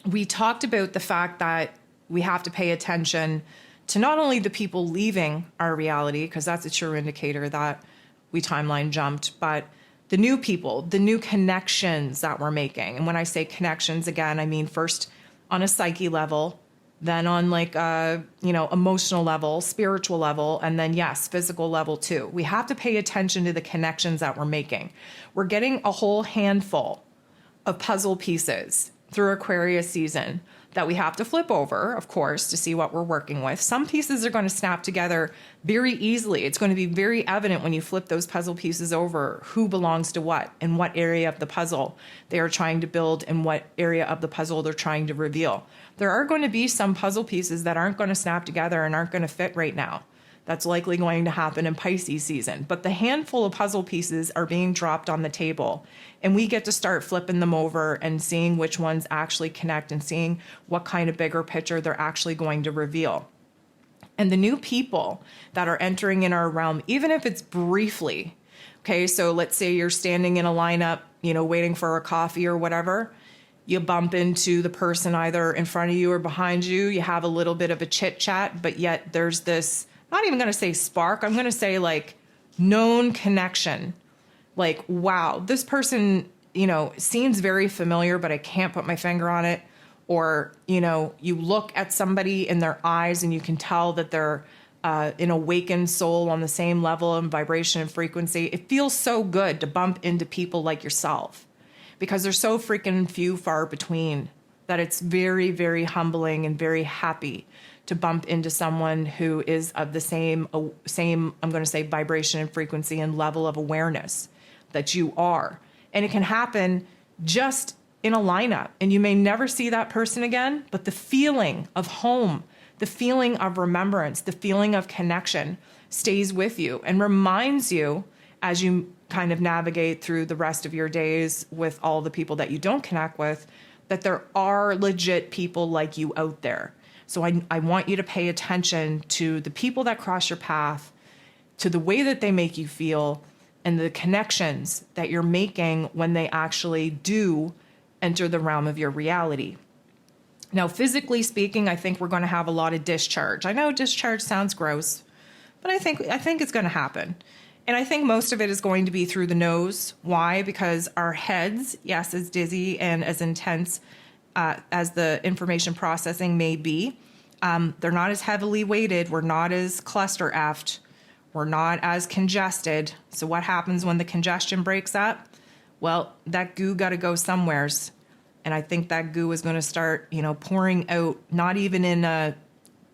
we talked about the fact that we have to pay attention to not only the people leaving our reality, because that's a true indicator that we timeline jumped, but the new people, the new connections that we're making. And when I say connections, again, I mean first on a psyche level, then on like a, emotional level, spiritual level, and then yes, physical level too. We have to pay attention to the connections that we're making. We're getting a whole handful of puzzle pieces through Aquarius season that we have to flip over, of course, to see what we're working with. Some pieces are going to snap together very easily. It's going to be very evident when you flip those puzzle pieces over who belongs to what and what area of the puzzle they are trying to build and what area of the puzzle they're trying to reveal. There are going to be some puzzle pieces that aren't going to snap together and aren't going to fit right now. That's likely going to happen in Pisces season. But the handful of puzzle pieces are being dropped on the table, and we get to start flipping them over and seeing which ones actually connect and seeing what kind of bigger picture they're actually going to reveal. And the new people that are entering in our realm, even if it's briefly, okay, so let's say you're standing in a lineup, waiting for a coffee or whatever, you bump into the person either in front of you or behind you, you have a little bit of a chit chat, but yet there's this, not even going to say spark, I'm going to say like known connection. Like, wow, this person, seems very familiar, but I can't put my finger on it. Or, you look at somebody in their eyes and you can tell that they're an awakened soul on the same level of vibration and frequency. It feels so good to bump into people like yourself because they're so freaking few far between that it's very, very humbling and very happy to bump into someone who is of the same, I'm going to say, vibration and frequency and level of awareness that you are. And it can happen just in a lineup, and you may never see that person again, but the feeling of home, the feeling of remembrance, the feeling of connection stays with you and reminds you as you kind of navigate through the rest of your days with all the people that you don't connect with, that there are legit people like you out there. So I want you to pay attention to the people that cross your path, to the way that they make you feel, and the connections that you're making when they actually do enter the realm of your reality. Now, physically speaking, I think we're going to have a lot of discharge. I know discharge sounds gross, but I think it's going to happen. And I think most of it is going to be through the nose. Why? Because our heads, yes, as dizzy and as intense as the information processing may be, they're not as heavily weighted. We're not as cluster effed. We're not as congested. So what happens when the congestion breaks up? Well, that goo got to go somewheres. And I think that goo is going to start, pouring out, not even in a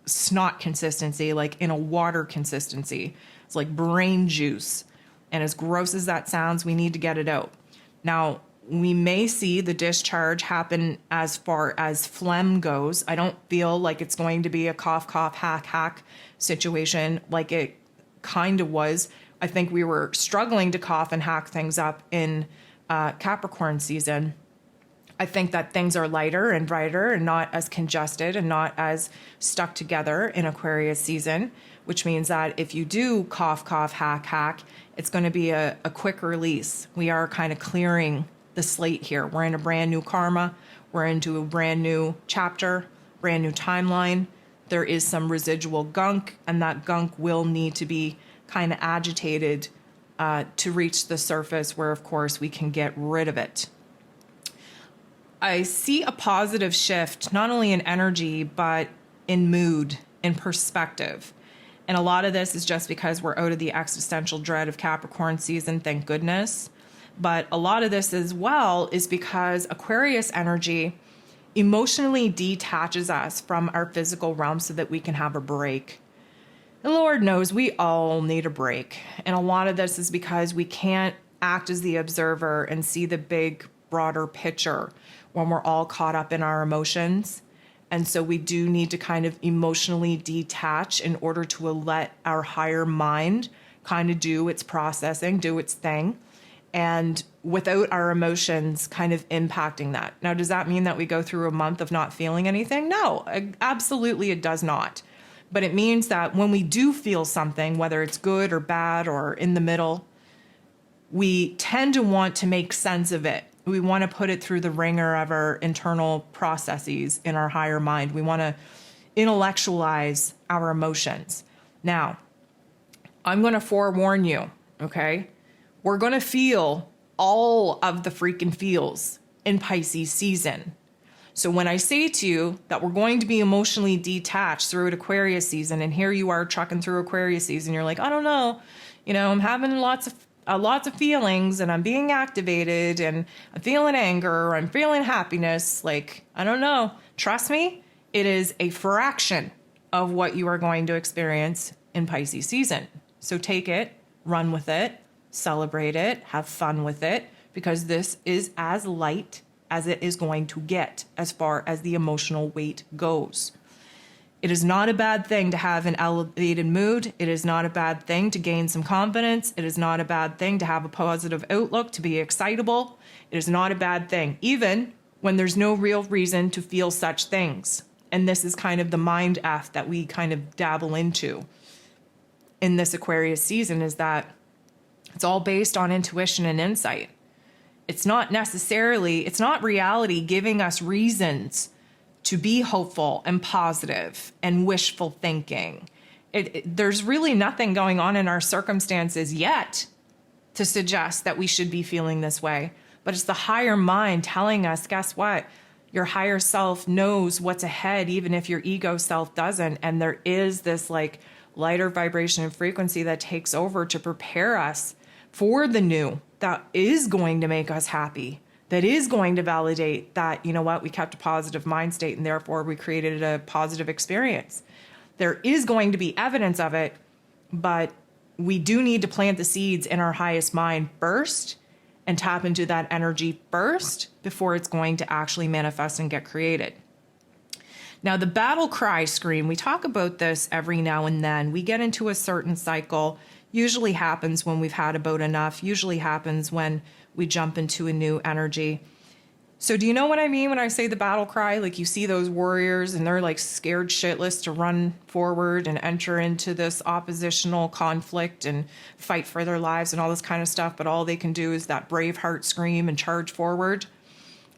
snot consistency, like in a water consistency. It's like brain juice. And as gross as that sounds, we need to get it out. Now, we may see the discharge happen as far as phlegm goes. I don't feel like it's going to be a cough, cough, hack, hack situation like it kind of was. I think we were struggling to cough and hack things up in Capricorn season. I think that things are lighter and brighter and not as congested and not as stuck together in Aquarius season, which means that if you do cough, cough, hack, hack, it's going to be a quick release. We are kind of clearing the slate here. We're in a brand new karma. We're into a brand new chapter, brand new timeline. There is some residual gunk, and that gunk will need to be kind of agitated to reach the surface where, of course, we can get rid of it. I see a positive shift, not only in energy, but in mood, in perspective. And a lot of this is just because we're out of the existential dread of Capricorn season, thank goodness. But a lot of this as well is because Aquarius energy emotionally detaches us from our physical realm so that we can have a break. And Lord knows we all need a break. And a lot of this is because we can't act as the observer and see the big, broader picture when we're all caught up in our emotions. And so we do need to kind of emotionally detach in order to let our higher mind kind of do its processing, do its thing, and without our emotions kind of impacting that. Now, does that mean that we go through a month of not feeling anything? No, absolutely it does not. But it means that when we do feel something, whether it's good or bad or in the middle, we tend to want to make sense of it. We want to put it through the ringer of our internal processes in our higher mind. We want to intellectualize our emotions. Now, I'm going to forewarn you, okay? We're going to feel all of the freaking feels in Pisces season. So when I say to you that we're going to be emotionally detached through Aquarius season, and here you are trucking through Aquarius season, you're like, I don't know, I'm having lots of feelings and I'm being activated and I'm feeling anger or I'm feeling happiness. Like, I don't know. Trust me, it is a fraction of what you are going to experience in Pisces season. So take it, run with it, celebrate it, have fun with it, because this is as light as it is going to get as far as the emotional weight goes. It is not a bad thing to have an elevated mood. It is not a bad thing to gain some confidence. It is not a bad thing to have a positive outlook, to be excitable. It is not a bad thing, even when there's no real reason to feel such things. And this is kind of the mind F that we kind of dabble into in this Aquarius season, is that it's all based on intuition and insight. It's not reality giving us reasons to be hopeful and positive and wishful thinking. There's really nothing going on in our circumstances yet to suggest that we should be feeling this way. But it's the higher mind telling us, guess what? Your higher self knows what's ahead, even if your ego self doesn't. And there is this like lighter vibration and frequency that takes over to prepare us for the new that is going to make us happy, that is going to validate that, you know what, we kept a positive mind state and therefore we created a positive experience. There is going to be evidence of it, but we do need to plant the seeds in our highest mind first and tap into that energy first before it's going to actually manifest and get created. Now, the battle cry scream, we talk about this every now and then. We get into a certain cycle, usually happens when we've had about enough, usually happens when we jump into a new energy. So do you know what I mean when I say the battle cry? Like you see those warriors and they're like scared shitless to run forward and enter into this oppositional conflict and fight for their lives and all this kind of stuff. But all they can do is that brave heart scream and charge forward.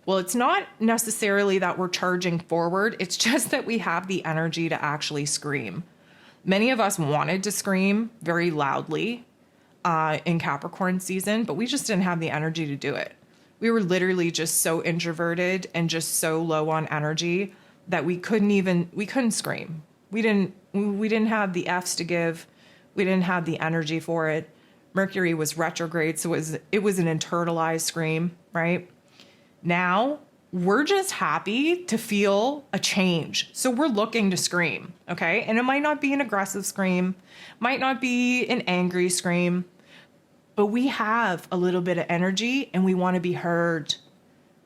Well, it's not necessarily that we're charging forward. It's just that we have the energy to actually scream. Many of us wanted to scream very loudly in Capricorn season, but we just didn't have the energy to do it. We were literally just so introverted and just so low on energy that we couldn't scream. We didn't have the F's to give. We didn't have the energy for it. Mercury was retrograde, so it was an internalized scream, right? Now, we're just happy to feel a change. So we're looking to scream, okay? And it might not be an aggressive scream, might not be an angry scream, but we have a little bit of energy and we want to be heard,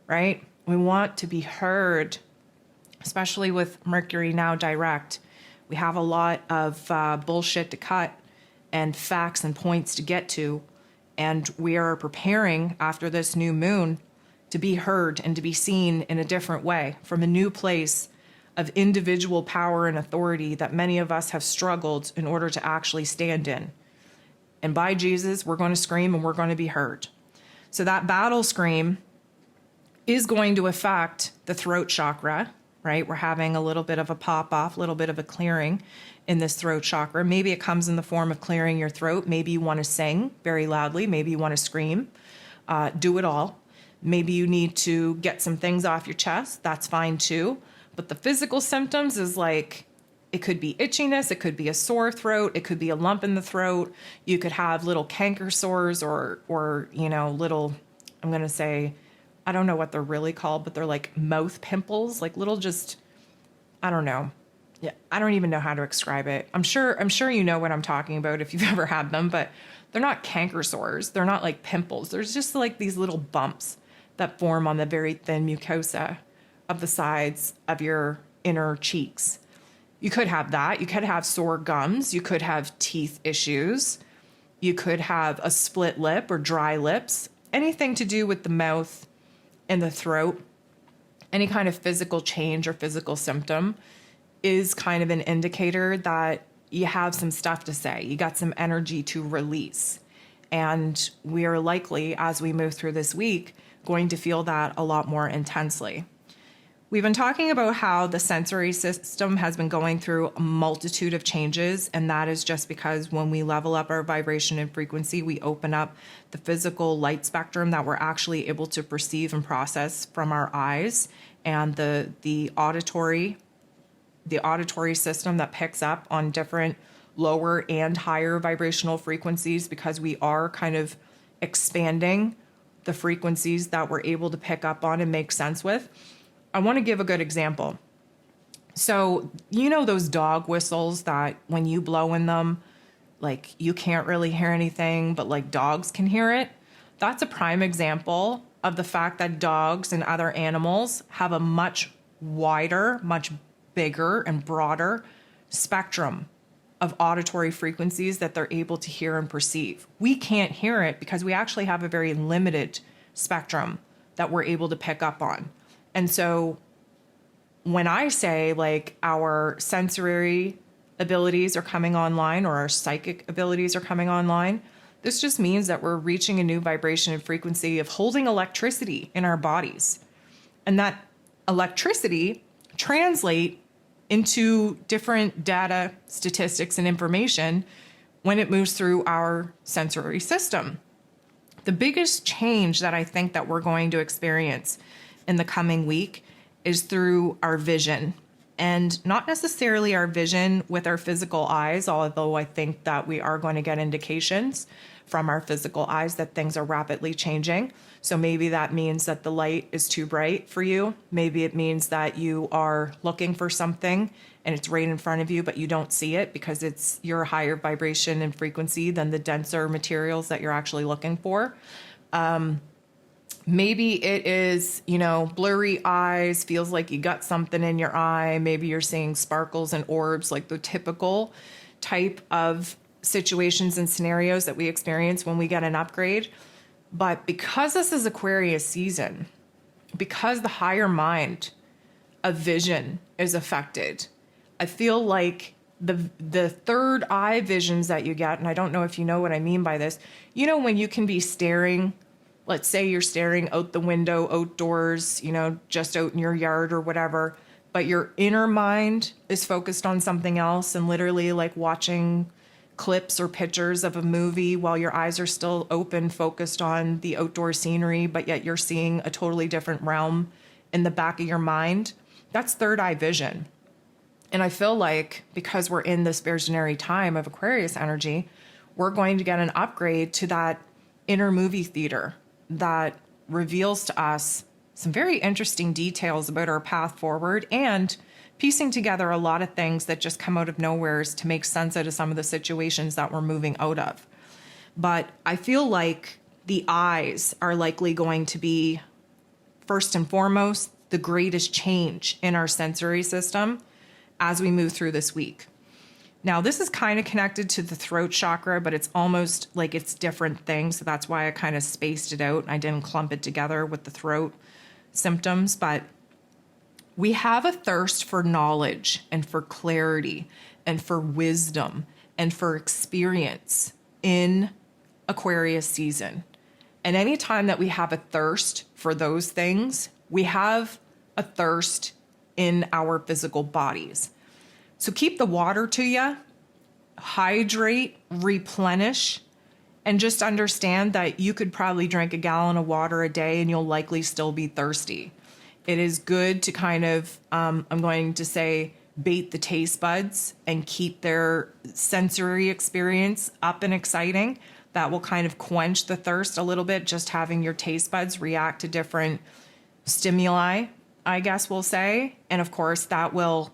right? We want to be heard, especially with Mercury now direct. We have a lot of bullshit to cut and facts and points to get to. And we are preparing after this new moon to be heard and to be seen in a different way from a new place of individual power and authority that many of us have struggled in order to actually stand in. And by Jesus, we're going to scream and we're going to be heard. So that battle scream is going to affect the throat chakra, right? We're having a little bit of a pop off, a little bit of a clearing in this throat chakra. Maybe it comes in the form of clearing your throat. Maybe you want to sing very loudly. Maybe you want to scream. Do it all. Maybe you need to get some things off your chest. That's fine too. But the physical symptoms is like, it could be itchiness. It could be a sore throat. It could be a lump in the throat. You could have little canker sores or little, I'm going to say, I don't know what they're really called, but they're like mouth pimples, like little just, I don't know. Yeah, I don't even know how to describe it. I'm sure you know what I'm talking about if you've ever had them, but they're not canker sores. They're not like pimples. There's just like these little bumps that form on the very thin mucosa of the sides of your inner cheeks. You could have that. You could have sore gums. You could have teeth issues. You could have a split lip or dry lips. Anything to do with the mouth and the throat, any kind of physical change or physical symptom is kind of an indicator that you have some stuff to say. You got some energy to release. And we are likely, as we move through this week, going to feel that a lot more intensely. We've been talking about how the sensory system has been going through a multitude of changes, and that is just because when we level up our vibration and frequency, we open up the physical light spectrum that we're actually able to perceive and process from our eyes, and the auditory system that picks up on different lower and higher vibrational frequencies, because we are kind of expanding the frequencies that we're able to pick up on and make sense with. I want to give a good example. So, you know those dog whistles that when you blow in them, like you can't really hear anything, but like dogs can hear it? That's a prime example of the fact that dogs and other animals have a much wider, much bigger and broader spectrum of auditory frequencies that they're able to hear and perceive. We can't hear it because we actually have a very limited spectrum that we're able to pick up on. And so when I say like our sensory abilities are coming online or our psychic abilities are coming online, this just means that we're reaching a new vibration and frequency of holding electricity in our bodies. And that electricity translate into different data, statistics, and information when it moves through our sensory system. The biggest change that I think that we're going to experience in the coming week is through our vision, and not necessarily our vision with our physical eyes, although I think that we are going to get indications from our physical eyes that things are rapidly changing. So maybe that means that the light is too bright for you. Maybe it means that you are looking for something and it's right in front of you, but you don't see it because it's your higher vibration and frequency than the denser materials that you're actually looking for. Maybe it is, blurry eyes, feels like you got something in your eye. Maybe you're seeing sparkles and orbs, like the typical type of situations and scenarios that we experience when we get an upgrade. But because this is Aquarius season, because the higher mind of vision is affected, I feel like the third eye visions that you get, and I don't know if you know what I mean by this, when you can be staring, let's say you're staring out the window outdoors, just out in your yard or whatever, but your inner mind is focused on something else and literally like watching clips or pictures of a movie while your eyes are still open, focused on the outdoor scenery, but yet you're seeing a totally different realm in the back of your mind. That's third eye vision. And I feel like because we're in this visionary time of Aquarius energy, we're going to get an upgrade to that inner movie theater that reveals to us some very interesting details about our path forward and piecing together a lot of things that just come out of nowhere to make sense out of some of the situations that we're moving out of. But I feel like the eyes are likely going to be, first and foremost, the greatest change in our sensory system as we move through this week. Now, this is kind of connected to the throat chakra, but it's almost like it's different things. So that's why I kind of spaced it out. I didn't clump it together with the throat symptoms, but we have a thirst for knowledge and for clarity and for wisdom and for experience in Aquarius season. And anytime that we have a thirst for those things, we have a thirst in our physical bodies. So keep the water to you, hydrate, replenish, and just understand that you could probably drink a gallon of water a day and you'll likely still be thirsty. It is good to kind of, I'm going to say, bait the taste buds and keep their sensory experience up and exciting. That will kind of quench the thirst a little bit, just having your taste buds react to different stimuli, I guess we'll say. And of course, that will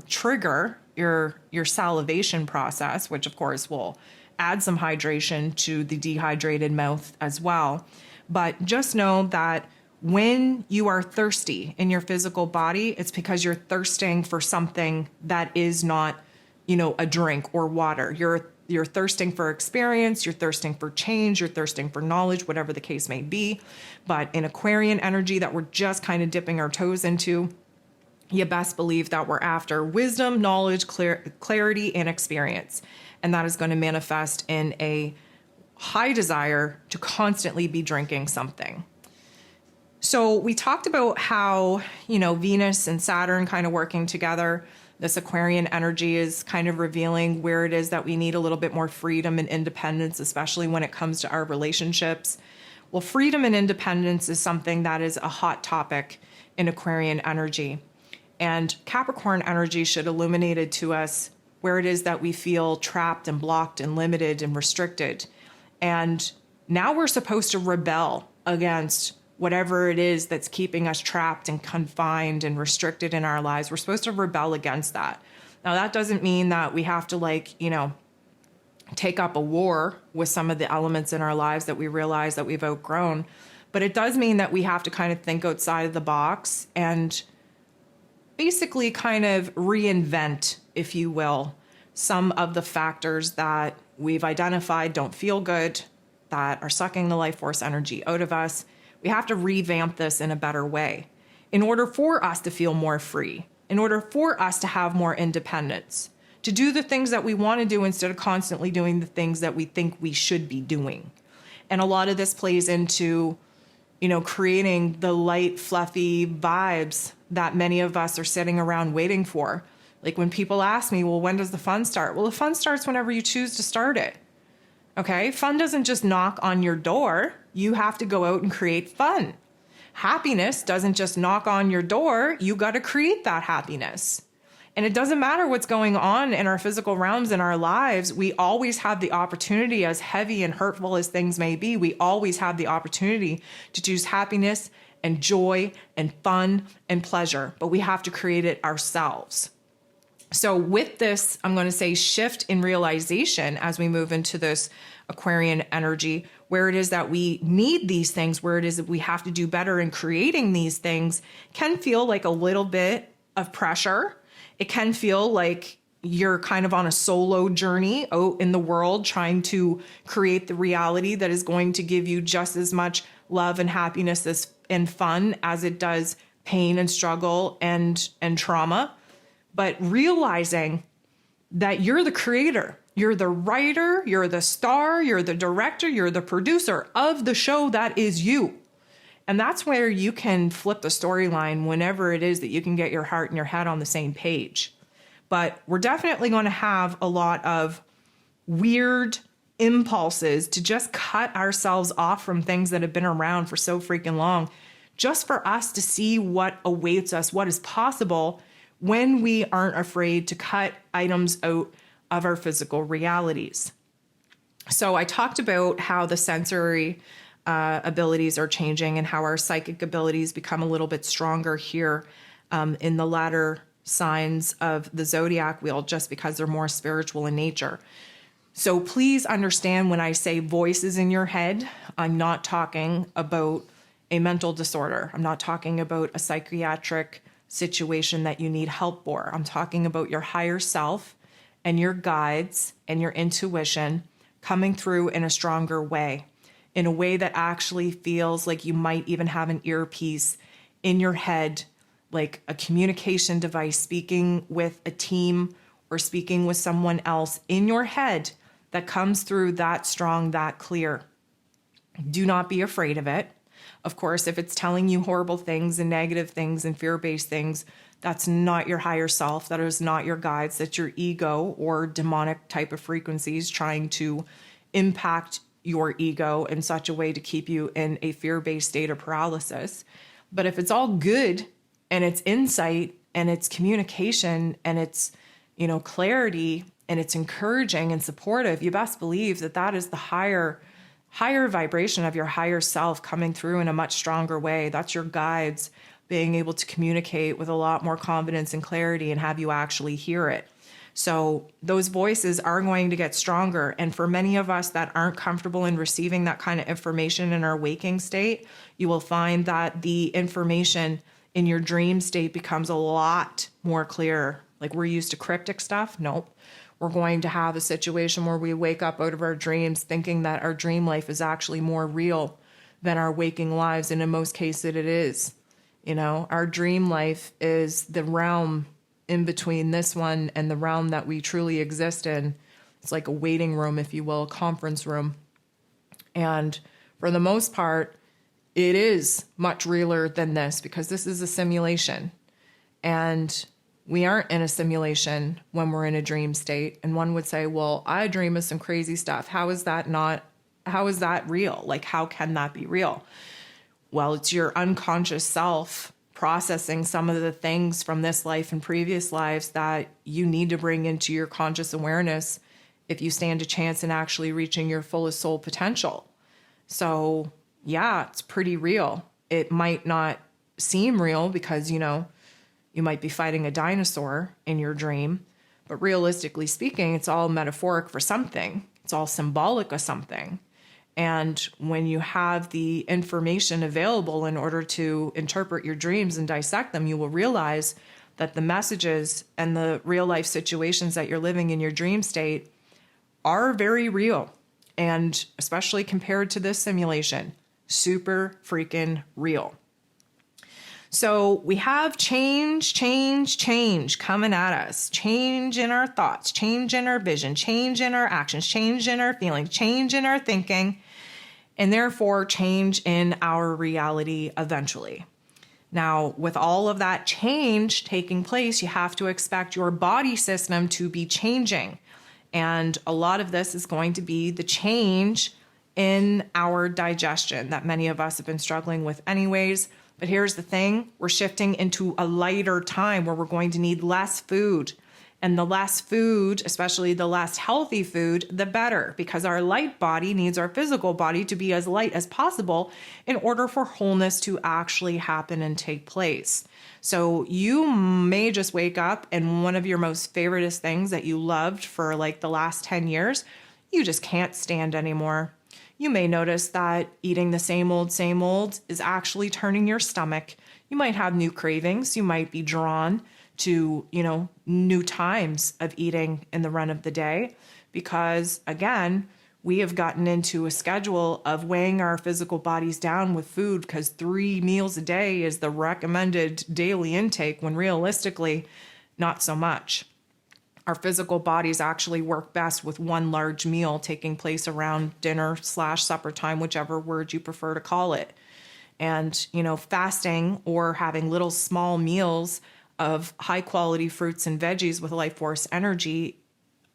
trigger your salivation process, which of course will add some hydration to the dehydrated mouth as well. But just know that when you are thirsty in your physical body, it's because you're thirsting for something that is not, a drink or water. You're thirsting for experience, you're thirsting for change, you're thirsting for knowledge, whatever the case may be. But in Aquarian energy that we're just kind of dipping our toes into, you best believe that we're after wisdom, knowledge, clarity, and experience. And that is going to manifest in a high desire to constantly be drinking something. So we talked about how, Venus and Saturn kind of working together. This Aquarian energy is kind of revealing where it is that we need a little bit more freedom and independence, especially when it comes to our relationships. Well, freedom and independence is something that is a hot topic in Aquarian energy. And Capricorn energy should illuminate it to us where it is that we feel trapped and blocked and limited and restricted. And now we're supposed to rebel against whatever it is that's keeping us trapped and confined and restricted in our lives. We're supposed to rebel against that. Now, that doesn't mean that we have to take up a war with some of the elements in our lives that we realize that we've outgrown. But it does mean that we have to kind of think outside of the box and basically kind of reinvent, if you will, some of the factors that we've identified don't feel good, that are sucking the life force energy out of us. We have to revamp this in a better way in order for us to feel more free, in order for us to have more independence, to do the things that we want to do instead of constantly doing the things that we think we should be doing. And a lot of this plays into, creating the light, fluffy vibes that many of us are sitting around waiting for. Like when people ask me, well, when does the fun start? Well, the fun starts whenever you choose to start it. Okay? Fun doesn't just knock on your door. You have to go out and create fun. Happiness doesn't just knock on your door. You got to create that happiness. And it doesn't matter what's going on in our physical realms in our lives. We always have the opportunity, as heavy and hurtful as things may be, we always have the opportunity to choose happiness and joy and fun and pleasure. But we have to create it ourselves. So with this, I'm going to say shift in realization as we move into this Aquarian energy, where it is that we need these things, where it is that we have to do better in creating these things, can feel like a little bit of pressure. It can feel like you're kind of on a solo journey out in the world trying to create the reality that is going to give you just as much love and happiness and fun as it does pain and struggle and trauma. But realizing that you're the creator, you're the writer, you're the star, you're the director, you're the producer of the show that is you. And that's where you can flip the storyline whenever it is that you can get your heart and your head on the same page. But we're definitely going to have a lot of weird impulses to just cut ourselves off from things that have been around for so freaking long, just for us to see what awaits us, what is possible when we aren't afraid to cut items out of our physical realities. So I talked about how the sensory abilities are changing and how our psychic abilities become a little bit stronger here in the latter signs of the zodiac wheel, just because they're more spiritual in nature. So please understand, when I say voices in your head, I'm not talking about a mental disorder. I'm not talking about a psychiatric situation that you need help for. I'm talking about your higher self and your guides and your intuition coming through in a stronger way, in a way that actually feels like you might even have an earpiece in your head, like a communication device, speaking with a team or speaking with someone else in your head that comes through that strong, that clear. Do not be afraid of it. Of course, if it's telling you horrible things and negative things and fear-based things, that's not your higher self. That is not your guides. That's your ego or demonic type of frequencies trying to impact your ego in such a way to keep you in a fear-based state of paralysis. But if it's all good and it's insight and it's communication and it's, clarity and it's encouraging and supportive, you best believe that that is the higher vibration of your higher self coming through in a much stronger way. That's your guides being able to communicate with a lot more confidence and clarity and have you actually hear it. So those voices are going to get stronger. And for many of us that aren't comfortable in receiving that kind of information in our waking state, you will find that the information in your dream state becomes a lot more clear. Like, we're used to cryptic stuff. Nope. We're going to have a situation where we wake up out of our dreams thinking that our dream life is actually more real than our waking lives. And in most cases it is. Our dream life is the realm in between this one and the realm that we truly exist in. It's like a waiting room, if you will, a conference room. And for the most part, it is much realer than this, because this is a simulation. And we aren't in a simulation when we're in a dream state. And one would say, well, I dream of some crazy stuff. How is that real? Like, how can that be real? Well, it's your unconscious self processing some of the things from this life and previous lives that you need to bring into your conscious awareness if you stand a chance in actually reaching your fullest soul potential. So yeah, it's pretty real. It might not seem real because, you might be fighting a dinosaur in your dream, but realistically speaking, it's all metaphoric for something. It's all symbolic of something. And when you have the information available in order to interpret your dreams and dissect them, you will realize that the messages and the real life situations that you're living in your dream state are very real. And especially compared to this simulation, super freaking real. So we have change coming at us. Change in our thoughts, change in our vision, change in our actions, change in our feelings, change in our thinking, and therefore change in our reality eventually. Now, with all of that change taking place, you have to expect your body system to be changing. And a lot of this is going to be the change in our digestion that many of us have been struggling with anyways. But here's the thing, we're shifting into a lighter time where we're going to need less food. And the less food, especially the less healthy food, the better, because our light body needs our physical body to be as light as possible in order for wholeness to actually happen and take place. So you may just wake up and one of your most favoriteest things that you loved for like the last 10 years, you just can't stand anymore. You may notice that eating the same old is actually turning your stomach. You might have new cravings. You might be drawn to, new times of eating in the run of the day because, again, we have gotten into a schedule of weighing our physical bodies down with food because 3 meals a day is the recommended daily intake when realistically, not so much. Our physical bodies actually work best with one large meal taking place around dinner/supper time, whichever word you prefer to call it. And, fasting or having little small meals of high quality fruits and veggies with life force energy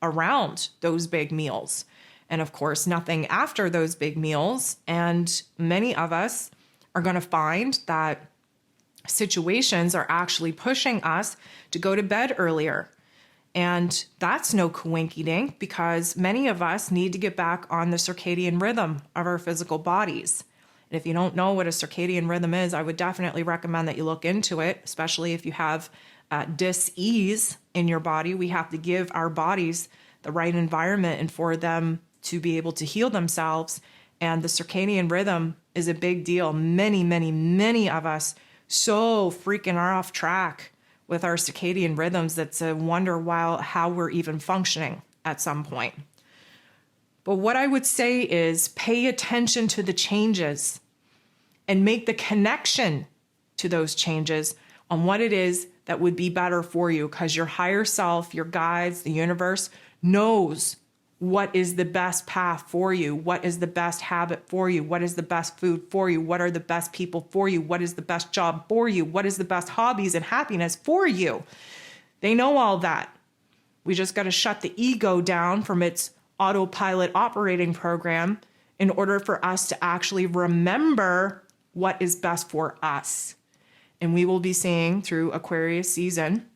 around those big meals. And of course, nothing after those big meals. And many of us are going to find that situations are actually pushing us to go to bed earlier. And that's no coinky dink because many of us need to get back on the circadian rhythm of our physical bodies. And if you don't know what a circadian rhythm is, I would definitely recommend that you look into it, especially if you have dis-ease in your body. We have to give our bodies the right environment and for them to be able to heal themselves. And the circadian rhythm is a big deal. Many of us so freaking are off track with our circadian rhythms that's a wonder how we're even functioning at some point. But what I would say is pay attention to the changes and make the connection to those changes on what it is that would be better for you because your higher self, your guides, the universe knows what is the best path for you, what is the best habit for you, what is the best food for you, what are the best people for you, what is the best job for you, what is the best hobbies and happiness for you. They know all that. We just got to shut the ego down from its autopilot operating program in order for us to actually remember what is best for us. And we will be seeing through Aquarius season,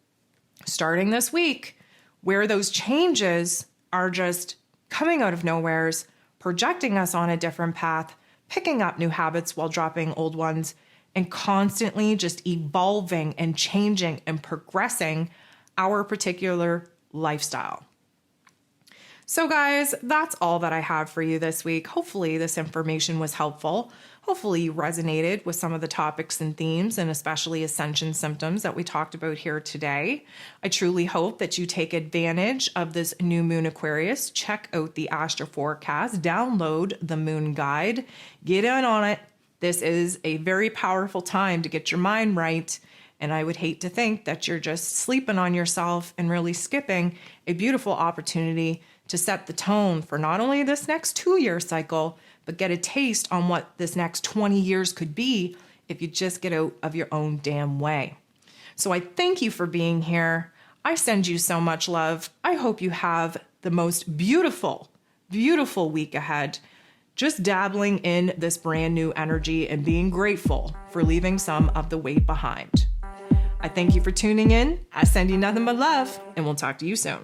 starting this week, where those changes are just coming out of nowheres, projecting us on a different path, picking up new habits while dropping old ones, and constantly just evolving and changing and progressing our particular lifestyle. So guys, that's all that I have for you this week. Hopefully this information was helpful. Hopefully you resonated with some of the topics and themes and especially ascension symptoms that we talked about here today. I truly hope that you take advantage of this new moon Aquarius. Check out the astro forecast, download the moon guide, get in on it. This is a very powerful time to get your mind right. And I would hate to think that you're just sleeping on yourself and really skipping a beautiful opportunity to set the tone for not only this next 2-year cycle, but get a taste on what this next 20 years could be if you just get out of your own damn way. So I thank you for being here. I send you so much love. I hope you have the most beautiful, beautiful week ahead. Just dabbling in this brand new energy and being grateful for leaving some of the weight behind. I thank you for tuning in. I send you nothing but love, and we'll talk to you soon.